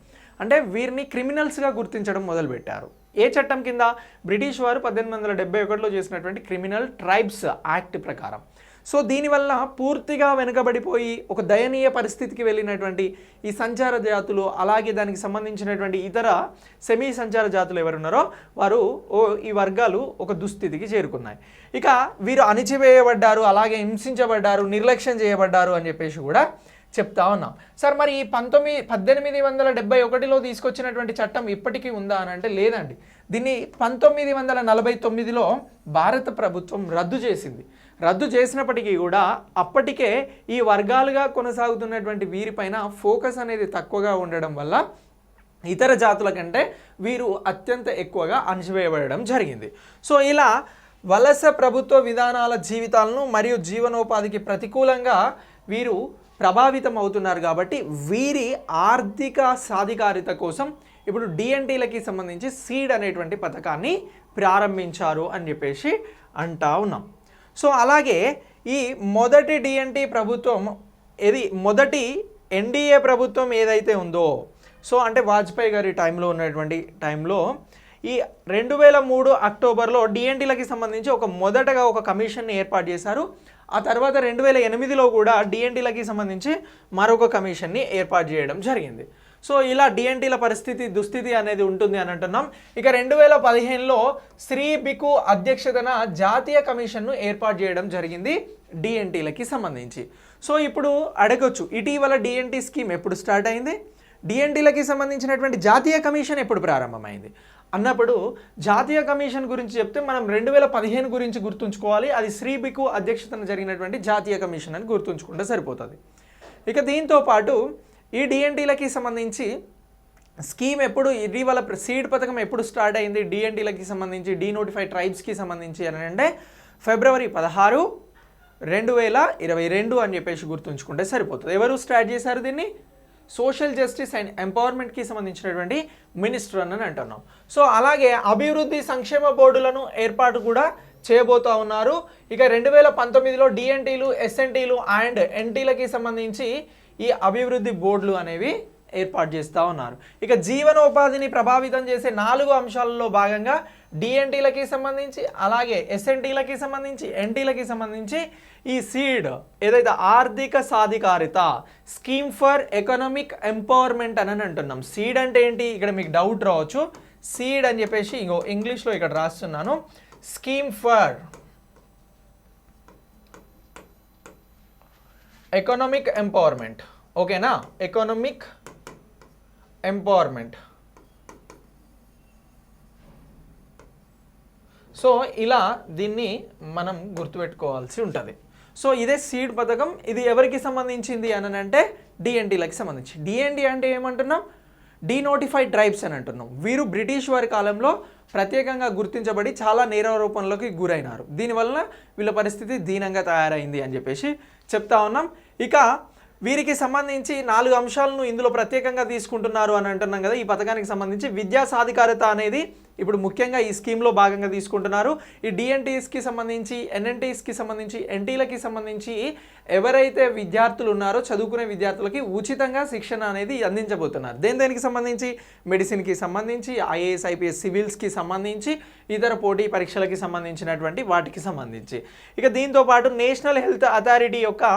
అంటే వీరిని క్రిమినల్స్గా గుర్తించడం మొదలుపెట్టారు. ఏ చట్టం కింద? బ్రిటిష్ వారు 1871లో చేసినటువంటి క్రిమినల్ ట్రైబ్స్ యాక్ట్ ప్రకారం. సో దీనివల్ల పూర్తిగా వెనుకబడిపోయి ఒక దయనీయ పరిస్థితికి వెళ్ళినటువంటి ఈ సంచార జాతులు అలాగే దానికి సంబంధించినటువంటి ఇతర సెమీ సంచార జాతులు ఎవరున్నారో వారు ఈ వర్గాలు ఒక దుస్థితికి చేరుకున్నాయి. ఇక వీరు అణిచివేయబడ్డారు, అలాగే హింసించబడ్డారు, నిర్లక్ష్యం చేయబడ్డారు అని చెప్పేసి కూడా చెప్తా ఉన్నాం. సార్ మరి ఈ 1871లో తీసుకొచ్చినటువంటి చట్టం ఇప్పటికీ ఉందా అని అంటే లేదండి. దీన్ని 1949లో భారత ప్రభుత్వం రద్దు చేసింది. రద్దు చేసినప్పటికీ కూడా అప్పటికే ఈ వర్గాలుగా కొనసాగుతున్నటువంటి వీరిపైన ఫోకస్ అనేది తక్కువగా ఉండడం వల్ల ఇతర జాతుల కంటే వీరు అత్యంత ఎక్కువగా అణచివేయబడడం జరిగింది. సో ఇలా వలస ప్రభుత్వ విధానాల జీవితాలను మరియు జీవనోపాధికి ప్రతికూలంగా వీరు ప్రభావితం అవుతున్నారు. కాబట్టి వీరి ఆర్థిక సాధికారిత కోసం ఇప్పుడు DNTలకి సంబంధించి సీడ్ అనేటువంటి పథకాన్ని ప్రారంభించారు అని చెప్పేసి అంటా ఉన్నాం. సో అలాగే ఈ మొదటి డిఎన్టీ ప్రభుత్వం మొదటి ఎన్డీఏ ప్రభుత్వం ఏదైతే ఉందో, సో అంటే వాజ్పేయి గారి టైంలో ఉన్నటువంటి టైంలో ఈ 2003 అక్టోబర్లో డిఎన్టీలకి సంబంధించి మొదటగా ఒక కమిషన్ని ఏర్పాటు చేశారు. ఆ తర్వాత 2008లో కూడా డిఎన్టీలకి సంబంధించి మరొక కమిషన్ని ఏర్పాటు చేయడం జరిగింది. సో ఇలా డిఎన్టీల దుస్థితి అనేది ఉంటుంది అని అంటున్నాం. ఇక 2015లో శ్రీ బికు అధ్యక్షతన జాతీయ కమిషన్ను ఏర్పాటు చేయడం జరిగింది డిఎన్టీలకి సంబంధించి. సో ఇప్పుడు అడగొచ్చు, ఇటీవల డిఎన్టీ స్కీమ్ ఎప్పుడు స్టార్ట్ అయింది, డిఎన్టీలకి సంబంధించినటువంటి జాతీయ కమిషన్ ఎప్పుడు ప్రారంభమైంది అన్నప్పుడు, జాతీయ కమిషన్ గురించి చెప్తే మనం 2015 గురించి గుర్తుంచుకోవాలి. అది శ్రీ బికు అధ్యక్షతన జరిగినటువంటి జాతీయ కమిషన్ అని గుర్తుంచుకుంటే సరిపోతుంది. ఇక దీంతో పాటు ఈ డిఎన్టీలకి సంబంధించి స్కీమ్ ఇటీవల సీడ్ పథకం ఎప్పుడు స్టార్ట్ అయింది డిఎన్టీలకి సంబంధించి, డీనోటిఫైడ్ ట్రైబ్స్కి సంబంధించి అని అంటే ఫిబ్రవరి 16, 2022 అని చెప్పేసి గుర్తుంచుకుంటే సరిపోతుంది. ఎవరు స్టార్ట్ చేశారు దీన్ని? సోషల్ జస్టిస్ అండ్ ఎంపవర్మెంట్కి సంబంధించినటువంటి మినిస్టర్ అని అంటున్నాం. సో అలాగే అభివృద్ధి సంక్షేమ బోర్డులను ఏర్పాటు కూడా చేయబోతూ ఉన్నారు. ఇక 2019లో డిఎన్టీలు, ఎస్ఎన్టీలు అండ్ ఎన్టీలకి సంబంధించి ఈ అభివృద్ధి బోర్డులు అనేవి ఏర్పాటు చేస్తూ ఉన్నారు. ఇక జీవనోపాధిని ప్రభావితం చేసే 4 అంశాలలో భాగంగా డిఎన్టీలకి సంబంధించి, అలాగే ఎస్ఎన్టీలకి సంబంధించి, ఎన్టీలకి సంబంధించి ఈ సీడ్ ఏదైతే ఆర్థిక సాధికారిత స్కీమ్ ఫర్ ఎకనామిక్ ఎంపవర్మెంట్ అని అంటున్నాం. సీడ్ అంటే ఏంటి? ఇక్కడ మీకు డౌట్ రావచ్చు. సీడ్ అని చెప్పేసి ఇంగ్లీష్లో ఇక్కడ రాస్తున్నాను, స్కీమ్ ఫర్ ఎకనామిక్ ఎంపవర్మెంట్. ఓకేనా? Economic empowerment. సో ఇలా దీన్ని మనం గుర్తుపెట్టుకోవాల్సి ఉంటుంది. సో ఇదే సీడ్ పథకం. ఇది ఎవరికి సంబంధించింది అని అంటే డిఎన్టీలకి సంబంధించి. డిఎన్టీ అంటే ఏమంటున్నాం? డీనోటిఫైడ్ ట్రైబ్స్ అని అంటున్నాం. వీరు బ్రిటిష్ వారి కాలంలో ప్రత్యేకంగా గుర్తించబడి చాలా నేరారోపణలకు గురైనారు. దీనివల్ల వీళ్ళ పరిస్థితి దీనంగా తయారైంది అని చెప్పేసి చెప్తా ఉన్నాం. ఇక వీరికి సంబంధించి 4 అంశాలను ఇందులో ప్రత్యేకంగా తీసుకుంటున్నారు అని అంటున్నాం కదా. ఈ పథకానికి సంబంధించి విద్యా సాధికారత అనేది ఇప్పుడు ముఖ్యంగా ఈ స్కీమ్లో భాగంగా తీసుకుంటున్నారు. ఈ డిఎన్టీస్కి సంబంధించి, ఎన్ఎన్టీస్కి సంబంధించి, ఎన్టీలకి సంబంధించి ఎవరైతే విద్యార్థులు ఉన్నారో చదువుకునే విద్యార్థులకి ఉచితంగా శిక్షణ అనేది అందించబోతున్నారు. దేనికి సంబంధించి? మెడిసిన్కి సంబంధించి, ఐఏఎస్, ఐపీఎస్, సివిల్స్కి సంబంధించి, ఇతర పోటీ పరీక్షలకి సంబంధించినటువంటి వాటికి సంబంధించి. ఇక దీంతో పాటు నేషనల్ హెల్త్ అథారిటీ యొక్క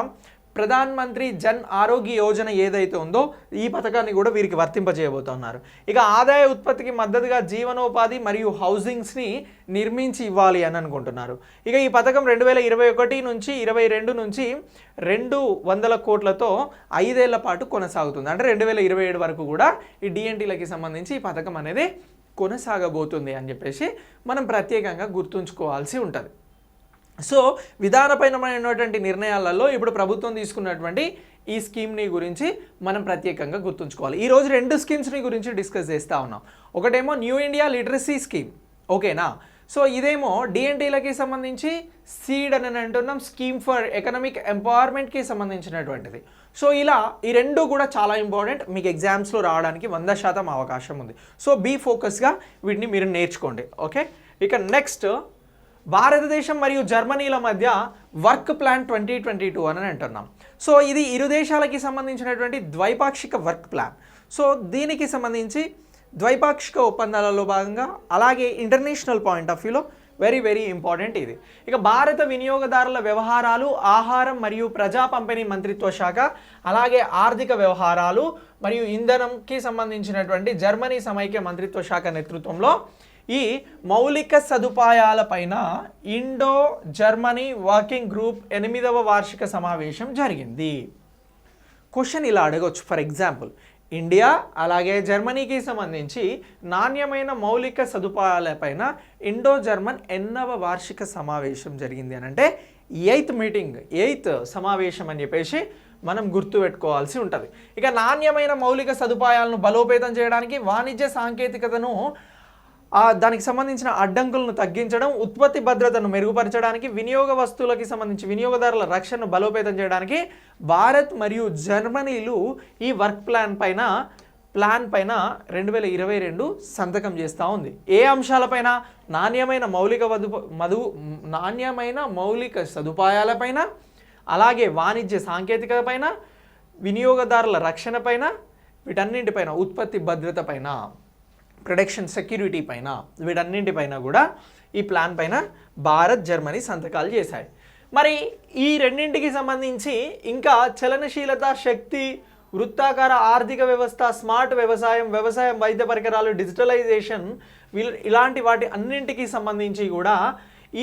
ప్రధాన్ మంత్రి జన్ ఆరోగ్య యోజన ఏదైతే ఉందో ఈ పథకాన్ని కూడా వీరికి వర్తింపజేయబోతున్నారు. ఇక ఆదాయ ఉత్పత్తికి మద్దతుగా జీవనోపాధి మరియు హౌసింగ్స్ని నిర్మించి ఇవ్వాలి అని అనుకుంటున్నారు. ఇక ఈ పథకం 2021 నుంచి 22 నుంచి 200 కోట్లతో 5 ఏళ్ల పాటు కొనసాగుతుంది. అంటే 2027 వరకు కూడా ఈ డిఎన్టీలకి సంబంధించి ఈ పథకం అనేది కొనసాగబోతుంది అని చెప్పేసి మనం ప్రత్యేకంగా గుర్తుంచుకోవాల్సి ఉంటుంది. సో విధానపరమైనటువంటి నిర్ణయాలలో ఇప్పుడు ప్రభుత్వం తీసుకున్నటువంటి ఈ స్కీమ్ని గురించి మనం ప్రత్యేకంగా గుర్తుంచుకోవాలి. ఈరోజు 2 స్కీమ్స్ని గురించి డిస్కస్ చేస్తూ ఉన్నాం. ఒకటేమో న్యూ ఇండియా లిటరసీ స్కీమ్. ఓకేనా? సో ఇదేమో డిఎన్టీలకి సంబంధించి సీడ్ అని అంటున్నాం, స్కీమ్ ఫర్ ఎకనామిక్ ఎంపవర్మెంట్కి సంబంధించినటువంటిది. సో ఇలా ఈ 2 కూడా చాలా ఇంపార్టెంట్. మీకు ఎగ్జామ్స్లో రావడానికి 100% అవకాశం ఉంది. సో బీ ఫోకస్గా వీటిని మీరు నేర్చుకోండి. ఓకే. ఇక నెక్స్ట్, భారతదేశం మరియు జర్మనీల మధ్య వర్క్ ప్లాన్ 2022 అని అంటున్నాం. సో ఇది ఇరు దేశాలకి సంబంధించినటువంటి ద్వైపాక్షిక వర్క్ ప్లాన్. సో దీనికి సంబంధించి ద్వైపాక్షిక ఒప్పందాలలో భాగంగా, అలాగే ఇంటర్నేషనల్ పాయింట్ ఆఫ్ వ్యూలో వెరీ ఇంపార్టెంట్ ఇది. ఇక భారత వినియోగదారుల వ్యవహారాలు, ఆహారం మరియు ప్రజా పంపిణీ మంత్రిత్వ శాఖ, అలాగే ఆర్థిక వ్యవహారాలు మరియు ఇంధనంకి సంబంధించినటువంటి జర్మనీ సమైక్య మంత్రిత్వ శాఖ నేతృత్వంలో ఈ మౌలిక సదుపాయాలపైన ఇండో జర్మనీ వర్కింగ్ గ్రూప్ 8వ వార్షిక సమావేశం జరిగింది. క్వశ్చన్ ఇలా అడగవచ్చు. ఫర్ ఎగ్జాంపుల్, ఇండియా అలాగే జర్మనీకి సంబంధించి నాణ్యమైన మౌలిక సదుపాయాలపైన ఇండో జర్మన్ 8వ వార్షిక సమావేశం జరిగింది అని అంటే 8th సమావేశం అని చెప్పేసి మనం గుర్తుపెట్టుకోవాల్సి ఉంటుంది. ఇక నాణ్యమైన మౌలిక సదుపాయాలను బలోపేతం చేయడానికి, వాణిజ్య సాంకేతికతను దానికి సంబంధించిన అడ్డంకులను తగ్గించడం, ఉత్పత్తి భద్రతను మెరుగుపరచడానికి, వినియోగ వస్తువులకి సంబంధించి వినియోగదారుల రక్షణను బలోపేతం చేయడానికి భారత్ మరియు జర్మనీలు ఈ వర్క్ ప్లాన్ పైన ప్లాన్ పైన 2022 సంతకం చేస్తూ ఉంది. ఏ అంశాలపైన? నాణ్యమైన మౌలిక సదుపాయాలపైన, అలాగే వాణిజ్య సాంకేతికత పైన, వినియోగదారుల రక్షణ పైన, వీటన్నింటిపైన, ఉత్పత్తి భద్రత పైన, ప్రొడక్షన్ సెక్యూరిటీ పైన, వీటన్నింటిపైన కూడా ఈ ప్లాన్ పైన భారత్, జర్మనీ సంతకాలు చేశాయి. మరి ఈ రెండింటికి సంబంధించి ఇంకా చలనశీలత, శక్తి, వృత్తాకార ఆర్థిక వ్యవస్థ, స్మార్ట్ వ్యవసాయం, వైద్య పరికరాలు, డిజిటలైజేషన్, ఇలాంటి వాటి అన్నింటికి సంబంధించి కూడా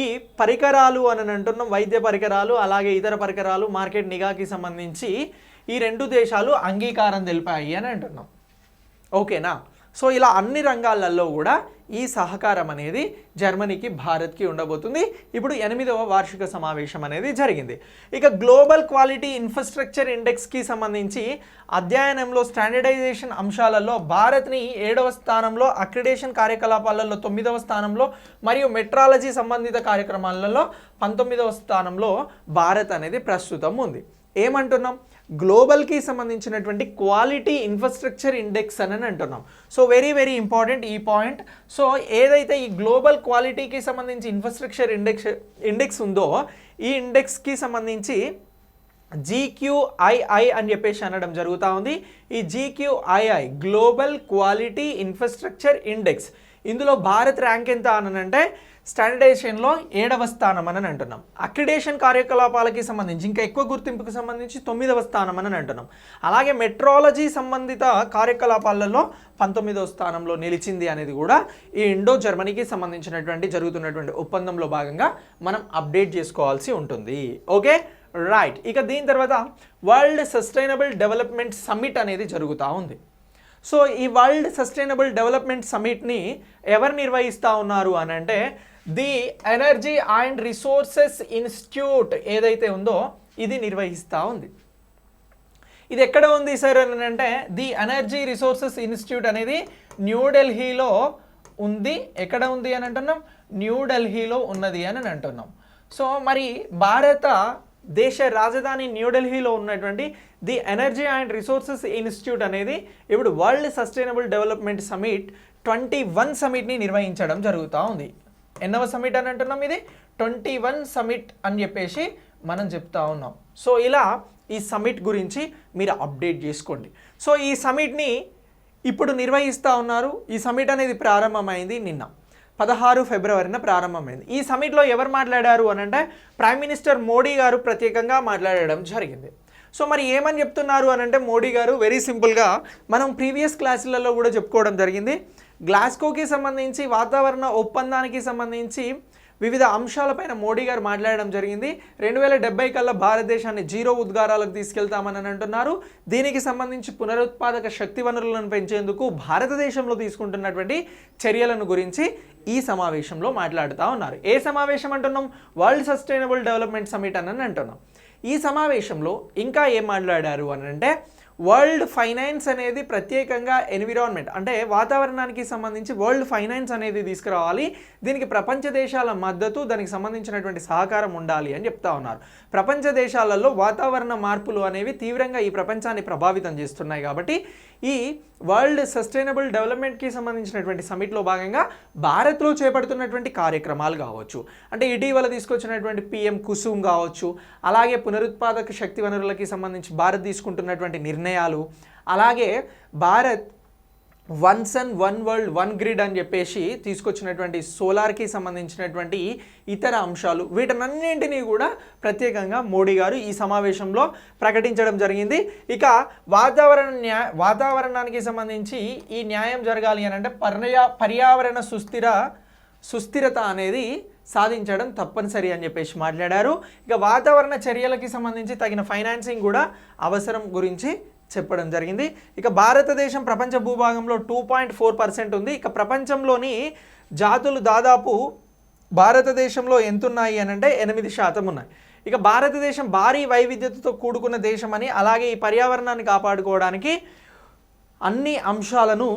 ఈ పరికరాలు అని అంటున్నాం, వైద్య పరికరాలు అలాగే ఇతర పరికరాలు మార్కెట్ నిఘాకి సంబంధించి ఈ రెండు దేశాలు అంగీకారం తెలిపాయి అని అంటున్నాం. ఓకేనా? సో ఇలా అన్ని రంగాలలో కూడా ఈ సహకారం అనేది జర్మనీకి, భారత్కి ఉండబోతుంది. ఇప్పుడు 8వ వార్షిక సమావేశం అనేది జరిగింది. ఇక గ్లోబల్ క్వాలిటీ ఇన్ఫ్రాస్ట్రక్చర్ ఇండెక్స్కి సంబంధించి అధ్యయనంలో స్టాండర్డైజేషన్ అంశాలలో భారత్ని 7వ స్థానంలో, అక్రిడేషన్ కార్యకలాపాలలో 9వ స్థానంలో మరియు మెట్రాలజీ సంబంధిత కార్యక్రమాలలో 19వ స్థానంలో భారత్ అనేది ప్రస్తుతం ఉంది. ఏమంటున్నాం? గ్లోబల్కి సంబంధించినటువంటి క్వాలిటీ ఇన్ఫ్రాస్ట్రక్చర్ ఇండెక్స్ అని అంటున్నాం. సో వెరీ ఇంపార్టెంట్ ఈ పాయింట్. సో ఏదైతే ఈ గ్లోబల్ క్వాలిటీకి సంబంధించి ఇన్ఫ్రాస్ట్రక్చర్ ఇండెక్స్ ఉందో ఈ ఇండెక్స్కి సంబంధించి GQII అని చెప్పేసి అనడం జరుగుతూ ఉంది. ఈ GQII global quality infrastructure index, ఇందులో భారత్ ర్యాంక్ ఎంత అని అంటే స్టాండర్డైజేషన్లో 7వ స్థానం అని అంటున్నాం. అక్రిడేషన్ కార్యకలాపాలకి సంబంధించి ఇంకా ఎక్కువ గుర్తింపుకి సంబంధించి 9వ స్థానం అని అంటున్నాం. అలాగే మెట్రాలజీ సంబంధిత కార్యకలాపాలలో 19వ స్థానంలో నిలిచింది అనేది కూడా ఈ ఇండో జర్మనీకి సంబంధించినటువంటి జరుగుతున్నటువంటి ఒప్పందంలో భాగంగా మనం అప్డేట్ చేసుకోవాల్సి ఉంటుంది. Okay, right. ఇక దీని తర్వాత వరల్డ్ సస్టైనబుల్ డెవలప్మెంట్ సమ్మిట్ అనేది జరుగుతూ ఉంది. సో ఈ వరల్డ్ సస్టైనబుల్ డెవలప్మెంట్ సమ్మిట్ని ఎవరు నిర్వహిస్తూ ఉన్నారు అని అంటే the Energy and Resources institute ఏదైతే ఉందో ఇది నిర్వహిస్తూ ఉంది. ఇది ఎక్కడ ఉంది సార్ అని అంటే ది ఎనర్జీ రిసోర్సెస్ ఇన్స్టిట్యూట్ అనేది న్యూఢిల్లీలో ఉంది. ఎక్కడ ఉంది అని అంటున్నాం? న్యూఢిల్లీలో ఉన్నది అని అంటున్నాం. సో మరి భారత దేశ రాజధాని న్యూఢిల్లీలో ఉన్నటువంటి the Energy and Resources institute అనేది ఇప్పుడు వరల్డ్ సస్టైనబుల్ డెవలప్మెంట్ సమిట్ 21 సమిట్ని నిర్వహించడం జరుగుతూ ఉంది. ఎన్నవ సమిట్ అని అంటున్నాం? ఇది 21 సమిట్ అని చెప్పేసి మనం చెప్తా ఉన్నాం. సో ఇలా ఈ సమిట్ గురించి మీరు అప్డేట్ చేసుకోండి. సో ఈ సమిట్ని ఇప్పుడు నిర్వహిస్తూ ఉన్నారు. ఈ సమిట్ అనేది ప్రారంభమైంది నిన్న 16 ఫిబ్రవరిన ప్రారంభమైంది. ఈ సమిట్లో ఎవరు మాట్లాడారు అని అంటే ప్రైమ్ మినిస్టర్ మోడీ గారు ప్రత్యేకంగా మాట్లాడడం జరిగింది. సో మరి ఏమని చెప్తున్నారు అని అంటే మోడీ గారు వెరీ సింపుల్గా మనం ప్రీవియస్ క్లాసులలో కూడా చెప్పుకోవడం జరిగింది. గ్లాస్గోకి సంబంధించి వాతావరణ ఒప్పందానికి సంబంధించి వివిధ అంశాలపైన మోడీ గారు మాట్లాడడం జరిగింది. 2070 కల్లా భారతదేశాన్ని 0 ఉద్గారాలకు తీసుకెళ్తామని అంటున్నారు. దీనికి సంబంధించి పునరుత్పాదక శక్తి వనరులను పెంచేందుకు భారతదేశంలో తీసుకుంటున్నటువంటి చర్యలను గురించి ఈ సమావేశంలో మాట్లాడుతూ ఉన్నారు. ఏ సమావేశం అంటున్నాం? వరల్డ్ సస్టైనబుల్ డెవలప్మెంట్ సమిట్ అని అంటున్నాం. ఈ సమావేశంలో ఇంకా ఏం మాట్లాడారు అని అంటే వరల్డ్ ఫైనాన్స్ అనేది ప్రత్యేకంగా ఎన్విరాన్మెంట్ అంటే వాతావరణానికి సంబంధించి వరల్డ్ ఫైనాన్స్ అనేది తీసుకురావాలి. దీనికి ప్రపంచ దేశాల మద్దతు, దానికి సంబంధించినటువంటి సహకారం ఉండాలి అని చెప్తా ఉన్నారు. ప్రపంచ దేశాలలో వాతావరణ మార్పులు అనేవి తీవ్రంగా ఈ ప్రపంచాన్ని ప్రభావితం చేస్తున్నాయి. కాబట్టి ఈ వరల్డ్ సస్టైనబుల్ డెవలప్మెంట్కి సంబంధించినటువంటి సమిట్లో భాగంగా భారత్లో చేపడుతున్నటువంటి కార్యక్రమాలు కావచ్చు, అంటే ఇటీవల తీసుకొచ్చినటువంటి PM కుసుమ్ కావచ్చు, అలాగే పునరుత్పాదక శక్తి వనరులకి సంబంధించి భారత్ తీసుకుంటున్నటువంటి నిర్ణయాలు, అలాగే Bharat one sun one world one grid అని చెప్పేసి తీసుకొచ్చినటువంటి సోలార్కి సంబంధించినటువంటి ఇతర అంశాలు, వీటన్నింటినీ కూడా ప్రత్యేకంగా మోడీ గారు ఈ సమావేశంలో ప్రకటించడం జరిగింది. ఇక వాతావరణానికి సంబంధించి ఈ న్యాయం జరగాలి అని అంటే పర్యావరణ సుస్థిరత అనేది సాధించడం తప్పనిసరి అని చెప్పేసి మాట్లాడారు. ఇక వాతావరణ చర్యలకి సంబంధించి తగిన ఫైనాన్సింగ్ కూడా అవసరం గురించి చెప్పడం జరిగింది. ఇక భారతదేశం ప్రపంచ భూభాగంలో 2.4% ఉంది. ఇక ప్రపంచంలోని జాతులు దాదాపు భారతదేశంలో ఎంతున్నాయి అని అంటే 8% ఉన్నాయి. ఇక భారతదేశం భారీ వైవిధ్యతతో కూడుకున్న దేశం అని, అలాగే ఈ పర్యావరణాన్ని కాపాడుకోవడానికి అన్ని అంశాలను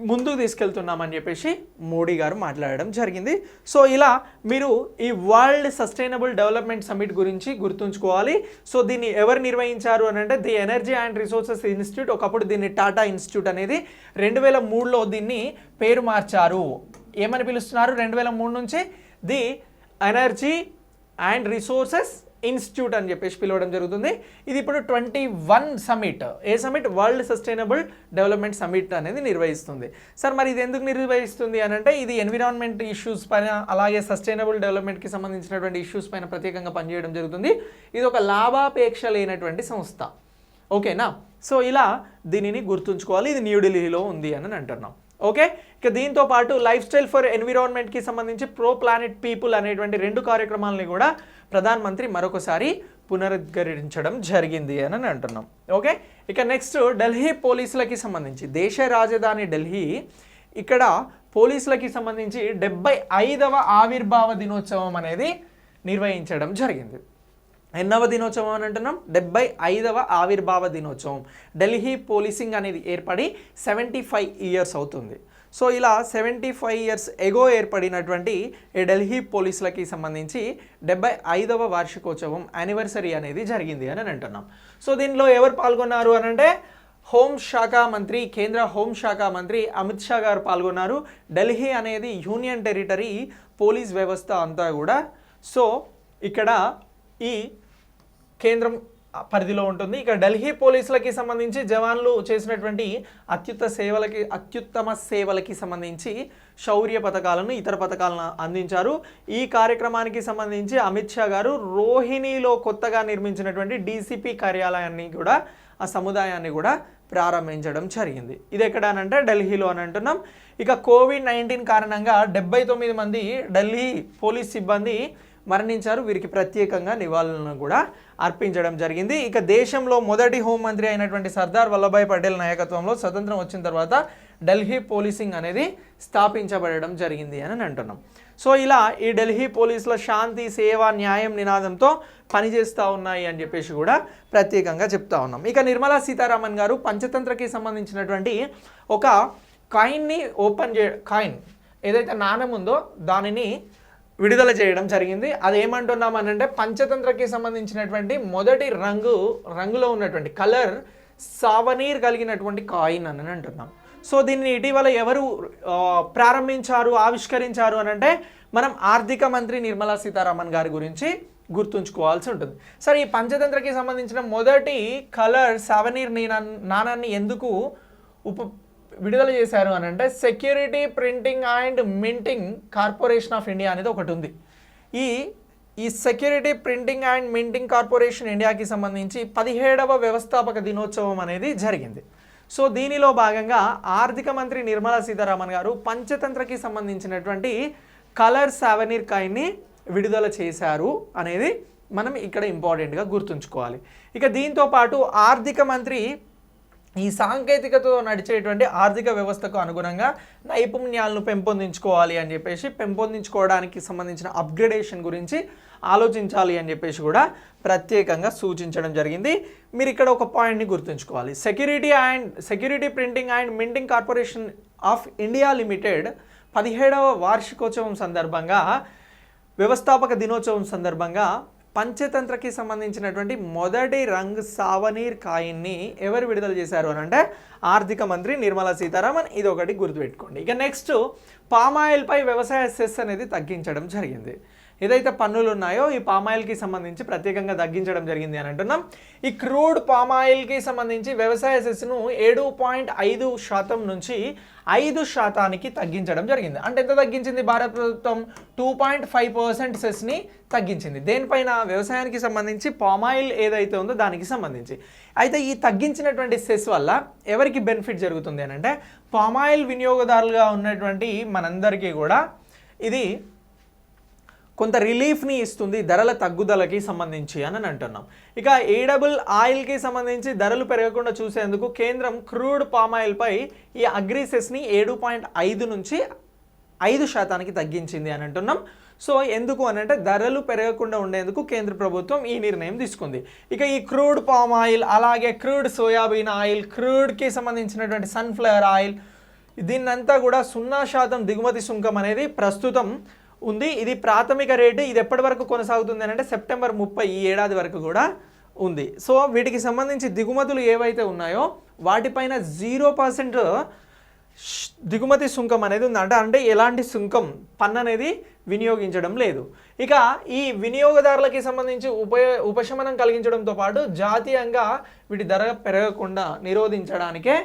ముందుకు తీసుకెళ్తున్నామని చెప్పేసి మోడీ గారు మాట్లాడడం జరిగింది. సో ఇలా మీరు ఈ వరల్డ్ సస్టైనబుల్ డెవలప్మెంట్ సమిట్ గురించి గుర్తుంచుకోవాలి. సో దీన్ని ఎవరు నిర్వహించారు అని అంటే the Energy and Resources institute, ఒకప్పుడు దీన్ని టాటా ఇన్స్టిట్యూట్ అనేది 2003లో దీన్ని పేరు మార్చారు. ఏమని పిలుస్తున్నారు 2003 నుంచి? The Energy and Resources Institute అని చెప్పేసి పిలవడం జరుగుతుంది. ఇది ఇప్పుడు 21 సమిట్, ఏ summit? World Sustainable Development Summit అనేది నిర్వహిస్తుంది. సార్ మరి ఇది ఎందుకు నిర్వహిస్తుంది అని అంటే ఇది ఎన్విరాన్మెంట్ ఇష్యూస్ పైన అలాగే సస్టైనబుల్ డెవలప్మెంట్కి సంబంధించినటువంటి ఇష్యూస్ పైన ప్రత్యేకంగా పనిచేయడం జరుగుతుంది. ఇది ఒక లాభాపేక్ష లేనటువంటి సంస్థ, ఓకేనా? సో ఇలా దీనిని గుర్తుంచుకోవాలి. ఇది న్యూఢిల్లీలో ఉంది అని అంటున్నాం, ఓకే. ఇక దీంతో పాటు లైఫ్ స్టైల్ ఫర్ ఎన్విరాన్మెంట్కి సంబంధించి ప్రో ప్లానెట్ పీపుల్ అనేటువంటి 2 కార్యక్రమాలని కూడా ప్రధానమంత్రి మరొకసారి పునరుద్ధరించడం జరిగింది అని అంటున్నాం, ఓకే. ఇక నెక్స్ట్ ఢిల్లీ పోలీసులకి సంబంధించి, దేశ రాజధాని ఢిల్లీ, ఇక్కడ పోలీసులకి సంబంధించి 75వ ఆవిర్భావ దినోత్సవం అనేది నిర్వహించడం జరిగింది. ఎన్నవ దినోత్సవం అని అంటున్నాం? 75వ ఆవిర్భావ దినోత్సవం. ఢిల్లీ పోలీసింగ్ అనేది ఏర్పడి 75 ఇయర్స్ అవుతుంది. సో ఇలా 75 ఇయర్స్ ఎగో ఏర్పడినటువంటి ఈ ఢిల్లీ పోలీసులకి సంబంధించి 75వ వార్షికోత్సవం యానివర్సరీ అనేది జరిగింది అని అంటున్నాం. సో దీనిలో ఎవరు పాల్గొన్నారు అని అంటే హోంశాఖ మంత్రి, కేంద్ర హోంశాఖ మంత్రి అమిత్ షా గారు పాల్గొన్నారు. ఢిల్లీ అనేది యూనియన్ టెరిటరీ పోలీస్ వ్యవస్థ అంతా కూడా సో ఇక్కడ ఈ కేంద్రం పరిధిలో ఉంటుంది. ఇక ఢిల్లీ పోలీసులకి సంబంధించి జవాన్లు చేసినటువంటి అత్యుత్తమ సేవలకి సంబంధించి శౌర్య పథకాలను, ఇతర పథకాలను అందించారు. ఈ కార్యక్రమానికి సంబంధించి అమిత్ షా గారు రోహిణిలో కొత్తగా నిర్మించినటువంటి డీసీపీ కార్యాలయాన్ని కూడా, ఆ సముదాయాన్ని కూడా ప్రారంభించడం జరిగింది. ఇది ఎక్కడ అనంటే ఢిల్లీలో అని అంటున్నాం. ఇక కోవిడ్-19 కారణంగా 79 మంది ఢిల్లీ పోలీస్ సిబ్బంది మరణించారు. వీరికి ప్రత్యేకంగా నివాళులను కూడా అర్పించడం జరిగింది. ఇక దేశంలో మొదటి హోంమంత్రి అయినటువంటి సర్దార్ వల్లభాయ్ పటేల్ నాయకత్వంలో స్వతంత్రం వచ్చిన తర్వాత ఢిల్లీ పోలీసింగ్ అనేది స్థాపించబడడం జరిగింది అని అంటున్నాం. సో ఇలా ఈ ఢిల్లీ పోలీసుల శాంతి, సేవ, న్యాయం నినాదంతో పనిచేస్తూ ఉన్నాయి అని చెప్పేసి కూడా ప్రత్యేకంగా చెప్తా ఉన్నాం. ఇక నిర్మలా సీతారామన్ గారు పంచతంత్రకి సంబంధించినటువంటి ఒక కాయిన్ని కాయిన్ ఏదైతే నాణెం ఉందో దానిని విడుదల చేయడం జరిగింది. అది ఏమంటున్నామనంటే పంచతంత్రకి సంబంధించినటువంటి మొదటి రంగులో ఉన్నటువంటి కలర్ సావనీర్ కలిగినటువంటి కాయిన్ అని అంటున్నాం. సో దీన్ని ఇటీవల ఎవరు ప్రారంభించారు, ఆవిష్కరించారు అని అంటే మనం ఆర్థిక మంత్రి నిర్మలా సీతారామన్ గారి గురించి గుర్తుంచుకోవాల్సి ఉంటుంది. సరే, ఈ పంచతంత్రకి సంబంధించిన మొదటి కలర్ సావనీర్ నాణాన్ని ఎందుకు విడుదల చేశారు అని అంటే security Printing and Minting Corporation of India అనేది ఒకటి ఉంది. ఈ security Printing and Minting corporation ఇండియాకి సంబంధించి 17వ వ్యవస్థాపక దినోత్సవం అనేది జరిగింది. సో దీనిలో భాగంగా ఆర్థిక మంత్రి నిర్మలా సీతారామన్ గారు పంచతంత్రకి సంబంధించినటువంటి కలర్ సావనీర్ కాయిన్ని విడుదల చేశారు అనేది మనం ఇక్కడ ఇంపార్టెంట్గా గుర్తుంచుకోవాలి. ఇక దీంతో పాటు ఆర్థిక మంత్రి ఈ సాంకేతికతతో నడిచేటువంటి ఆర్థిక వ్యవస్థకు అనుగుణంగా నైపుణ్యాలను పెంపొందించుకోవాలి అని చెప్పేసి, పెంపొందించుకోవడానికి సంబంధించిన అప్గ్రేడేషన్ గురించి ఆలోచించాలి అని చెప్పేసి కూడా ప్రత్యేకంగా సూచించడం జరిగింది. మీరు ఇక్కడ ఒక పాయింట్ని గుర్తుంచుకోవాలి. Security Printing and Minting Corporation of India Limited 17వ వార్షికోత్సవం సందర్భంగా, వ్యవస్థాపక దినోత్సవం సందర్భంగా పంచతంత్రకి సంబంధించినటువంటి మొదటి రంగ్ సావనీర్ కాయిన్ని ఎవరు విడుదల చేశారు అని అంటే ఆర్థిక మంత్రి నిర్మలా సీతారామన్. ఇది ఒకటి గుర్తుపెట్టుకోండి. ఇక నెక్స్ట్ పామాయిల్పై వ్యవసాయ సెస్ అనేది తగ్గించడం జరిగింది. ఏదైతే పన్నులు ఉన్నాయో ఈ పామాయిల్కి సంబంధించి ప్రత్యేకంగా తగ్గించడం జరిగింది అని అంటున్నాం. ఈ క్రూడ్ పామాయిల్కి సంబంధించి వ్యవసాయ సెస్ను 7.5% నుంచి 5% తగ్గించడం జరిగింది. అంటే ఎంత తగ్గించింది? భారత ప్రభుత్వం 2.5% సెస్ని తగ్గించింది. దేనిపైన? వ్యవసాయానికి సంబంధించి పామాయిల్ ఏదైతే ఉందో దానికి సంబంధించి. అయితే ఈ తగ్గించినటువంటి సెస్ వల్ల ఎవరికి బెనిఫిట్ జరుగుతుంది అని అంటే పామాయిల్ వినియోగదారులుగా ఉన్నటువంటి మనందరికీ కూడా ఇది కొంత రిలీఫ్ని ఇస్తుంది ధరల తగ్గుదలకి సంబంధించి అని అంటున్నాం. ఇక ఎడిబుల్ ఆయిల్కి సంబంధించి ధరలు పెరగకుండా చూసేందుకు కేంద్రం క్రూడ్ పామాయిల్పై ఈ అగ్రిసెస్ని 7.5 నుంచి 5% తగ్గించింది అని అంటున్నాం. సో ఎందుకు అని అంటే ధరలు పెరగకుండా ఉండేందుకు కేంద్ర ప్రభుత్వం ఈ నిర్ణయం తీసుకుంది. ఇక ఈ క్రూడ్ పామ్ ఆయిల్, అలాగే క్రూడ్ సోయాబీన్ ఆయిల్, క్రూడ్కి సంబంధించినటువంటి సన్ఫ్లవర్ ఆయిల్, దీన్నంతా కూడా 0% దిగుమతి సుంకం అనేది ప్రస్తుతం ఉంది. ఇది ప్రాథమిక రేటు. ఇది ఎప్పటి వరకు కొనసాగుతుంది అంటే సెప్టెంబర్ 30 ఈ ఏడాది వరకు కూడా ఉంది. సో వీటికి సంబంధించి దిగుమతులు ఏవైతే ఉన్నాయో వాటిపైన 0% దిగుమతి సుంకం అనేది ఉంది. అంటే ఎలాంటి సుంకం పన్ను అనేది వినియోగించడం లేదు. ఇక ఈ వినియోగదారులకి సంబంధించి ఉపశమనం కలిగించడంతో పాటు జాతీయంగా వీటి ధర పెరగకుండా నిరోధించడానికే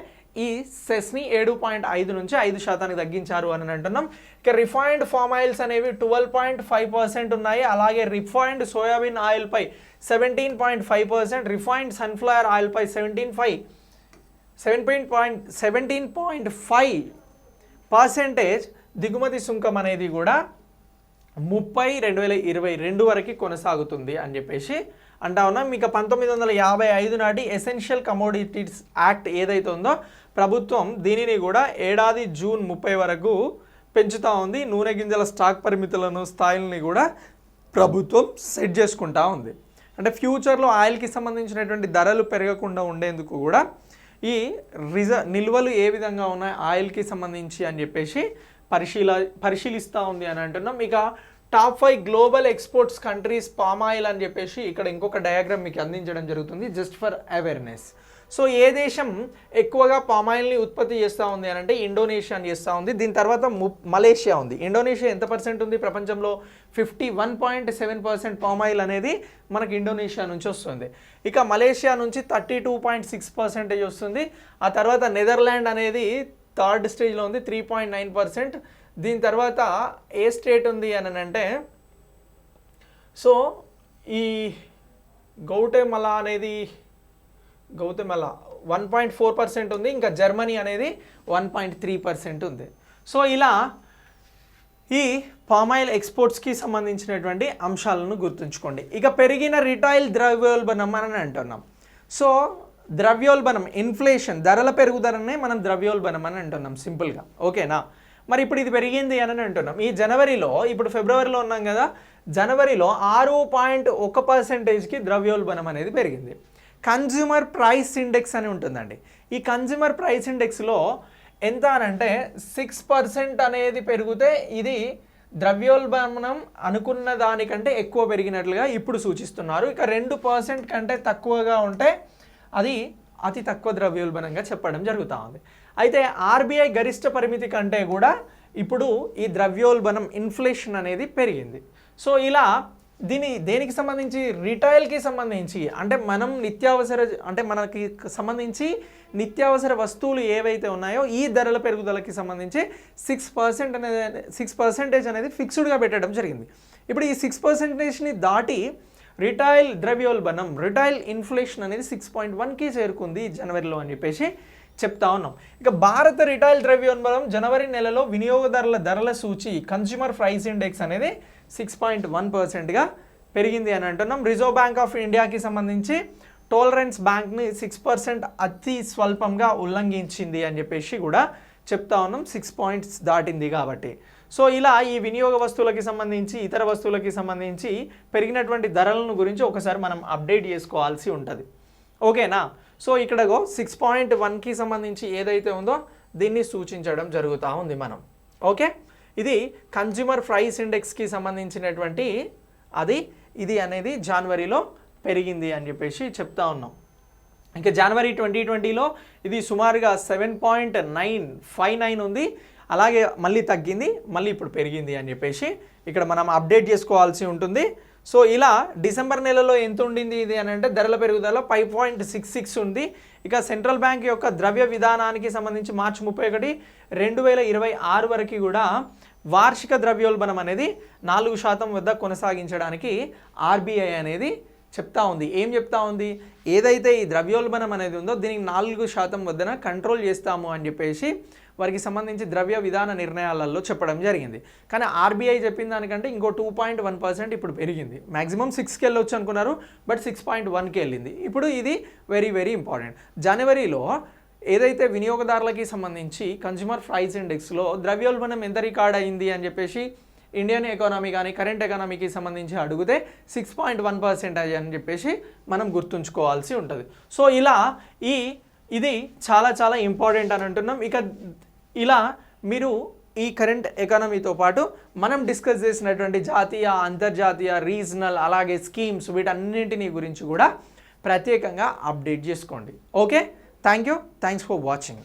ఈ సెస్ని 7.5 నుంచి 5% తగ్గించారు అని అంటున్నాం. ఇక రిఫైన్డ్ ఫామ్ ఆయిల్స్ అనేవి 12.5% ఉన్నాయి. అలాగే రిఫైన్డ్ సోయాబీన్ ఆయిల్పై 17.5%, రిఫైన్డ్ సన్ఫ్లవర్ ఆయిల్పై 17.5% దిగుమతి సుంకం అనేది కూడా 30/2022 వరకు కొనసాగుతుంది అని చెప్పేసి అంటా ఉన్నాం. ఇక 1955 నాటి ఎసెన్షియల్ కమోడిటీస్ యాక్ట్ ఏదైతే ఉందో ప్రభుత్వం దీనిని కూడా ఏడాది జూన్ 30 వరకు పెంచుతూ ఉంది. నూనె గింజల స్టాక్ పరిమితులను స్థాయిల్ని కూడా ప్రభుత్వం సెట్ చేసుకుంటా ఉంది. అంటే ఫ్యూచర్లో ఆయిల్కి సంబంధించినటువంటి ధరలు పెరగకుండా ఉండేందుకు కూడా ఈ నిల్వలు ఏ విధంగా ఉన్నాయి ఆయిల్కి సంబంధించి అని చెప్పేసి పరిశీలిస్తూ ఉంది అని అంటున్నాం. ఇక top 5 global exports countries palm oil అని చెప్పేసి ఇక్కడ ఇంకొక డయాగ్రామ్ మీకు అందించడం జరుగుతుంది జస్ట్ ఫర్ అవేర్నెస్. సో ఏ దేశం ఎక్కువగా పామ్ ఆయిల్ని ఉత్పత్తి చేస్తూ ఉంది అని అంటే ఇండోనేషియా అని చేస్తూ ఉంది. దీని తర్వాత మలేషియా ఉంది. ఇండోనేషియా ఎంత పర్సెంట్ ఉంది ప్రపంచంలో? 51.7% పామ్ ఆయిల్ అనేది మనకి ఇండోనేషియా నుంచి వస్తుంది. ఇక మలేషియా నుంచి 32.6% వస్తుంది. ఆ తర్వాత నెదర్లాండ్ అనేది థర్డ్ స్టేజ్లో ఉంది 3.9%. దీని తర్వాత ఏ స్టేట్ ఉంది అని అంటే సో ఈ గౌటెమలా 1.4% ఉంది. ఇంకా జర్మనీ అనేది 1.3% ఉంది. సో ఇలా ఈ పామాయిల్ ఎక్స్పోర్ట్స్కి సంబంధించినటువంటి అంశాలను గుర్తుంచుకోండి. ఇక పెరిగిన రిటైల్ ద్రవ్యోల్బణం అని అంటున్నాం. సో ద్రవ్యోల్బణం ఇన్ఫ్లేషన్ ధరల పెరుగుదలనే మనం ద్రవ్యోల్బణం అని అంటున్నాం సింపుల్గా. ఓకేనా? మరి ఇప్పుడు ఇది పెరిగింది అని అంటున్నాం. ఈ జనవరిలో, ఇప్పుడు ఫిబ్రవరిలో ఉన్నాం కదా, జనవరిలో 6.1%కి ద్రవ్యోల్బణం అనేది పెరిగింది. కన్జ్యూమర్ ప్రైస్ ఇండెక్స్ అని ఉంటుందండి. ఈ కన్జ్యూమర్ ప్రైస్ ఇండెక్స్లో ఎంత అనంటే 6% అనేది పెరిగితే ఇది ద్రవ్యోల్బణం అనుకున్న దానికంటే ఎక్కువ పెరిగినట్లుగా ఇప్పుడు సూచిస్తున్నారు. ఇక 2% కంటే తక్కువగా ఉంటే అది అతి తక్కువ ద్రవ్యోల్బణంగా చెప్పడం జరుగుతూ ఉంది. అయితే ఆర్బీఐ గరిష్ట పరిమితి కంటే కూడా ఇప్పుడు ఈ ద్రవ్యోల్బణం ఇన్ఫ్లేషన్ అనేది పెరిగింది. సో ఇలా దేనికి సంబంధించి? రిటైల్కి సంబంధించి, అంటే మనం మనకి సంబంధించి నిత్యావసర వస్తువులు ఏవైతే ఉన్నాయో ఈ ధరల పెరుగుదలకి సంబంధించి 6% అనేది ఫిక్స్డ్గా పెట్టడం జరిగింది. ఇప్పుడు ఈ 6%ని దాటి రిటైల్ ద్రవ్యోల్బణం, రిటైల్ ఇన్ఫ్లేషన్ అనేది 6.1కి చేరుకుంది జనవరిలో అని చెప్పేసి చెప్తా ఉన్నాం. ఇక భారత రిటైల్ ద్రవ్యోల్బణం జనవరి నెలలో వినియోగదారుల ధరల సూచి కన్స్యూమర్ ప్రైస్ ఇండెక్స్ అనేది 6.1%గా పెరిగింది అని అంటున్నాం. రిజర్వ్ బ్యాంక్ ఆఫ్ ఇండియాకి సంబంధించి టోలరెన్స్ బ్యాంక్ని 6% అతి స్వల్పంగా ఉల్లంఘించింది అని చెప్పేసి కూడా చెప్తా ఉన్నాం. 6 పాయింట్స్ దాటింది కాబట్టి. సో ఇలా ఈ వినియోగ వస్తువులకి సంబంధించి, ఇతర వస్తువులకి సంబంధించి పెరిగినటువంటి ధరలను గురించి ఒకసారి మనం అప్డేట్ చేసుకోవాల్సి ఉంటుంది. ఓకేనా? సో ఇక్కడ 6.1కి సంబంధించి ఏదైతే ఉందో దీన్ని సూచించడం జరుగుతూ ఉంది మనం. ఓకే, ఇది కన్జ్యూమర్ ప్రైస్ ఇండెక్స్కి సంబంధించినటువంటి ఇది అనేది జనవరిలో పెరిగింది అని చెప్పేసి చెప్తా ఉన్నాం. ఇంకా జనవరి 2020లో ఇది సుమారుగా 7.959 ఉంది. అలాగే మళ్ళీ తగ్గింది, మళ్ళీ ఇప్పుడు పెరిగింది అని చెప్పేసి ఇక్కడ మనం అప్డేట్ చేసుకోవాల్సి ఉంటుంది. సో ఇలా డిసెంబర్ నెలలో ఎంత ఉండింది ఇది అని అంటే ధరల పెరుగుదల 5.66 ఉంది. ఇక సెంట్రల్ బ్యాంక్ యొక్క ద్రవ్య విధానానికి సంబంధించి మార్చి 31, 2026 వరకు కూడా వార్షిక ద్రవ్యోల్బణం అనేది 4% వద్ద కొనసాగించడానికి ఆర్బీఐ అనేది చెప్తా ఉంది. ఏం చెప్తా ఉంది? ఏదైతే ఈ ద్రవ్యోల్బణం అనేది ఉందో దీనికి 4% వద్దన కంట్రోల్ చేస్తాము అని చెప్పేసి వారికి సంబంధించి ద్రవ్య విధాన నిర్ణయాలలో చెప్పడం జరిగింది. కానీ ఆర్బీఐ చెప్పిన దానికంటే ఇంకో 2.1% ఇప్పుడు పెరిగింది. మ్యాక్సిమం 6కి వెళ్ళొచ్చు అనుకున్నారు, బట్ 6.1కి వెళ్ళింది. ఇప్పుడు ఇది వెరీ వెరీ ఇంపార్టెంట్. జనవరిలో ఏదైతే వినియోగదారులకి సంబంధించి కన్స్యూమర్ ప్రైస్ ఇండెక్స్లో ద్రవ్యోల్బణం ఎంత రికార్డ్ అయింది అని చెప్పేసి ఇండియన్ ఎకానమీ కానీ కరెంట్ ఎకానమీకి సంబంధించి అడిగితే 6.1% అని చెప్పేసి మనం గుర్తుంచుకోవాల్సి ఉంటుంది. సో ఇలా ఇది చాలా చాలా ఇంపార్టెంట్ అని అంటున్నాం. ఇక ఇలా మీరు ఈ కరెంట్ ఎకానమీతో పాటు మనం డిస్కస్ చేసినటువంటి జాతీయ, అంతర్జాతీయ, రీజనల్, అలాగే స్కీమ్స్ వీటన్నింటినీ గురించి కూడా ప్రత్యేకంగా అప్డేట్ చేసుకోండి. Okay, thanks for watching.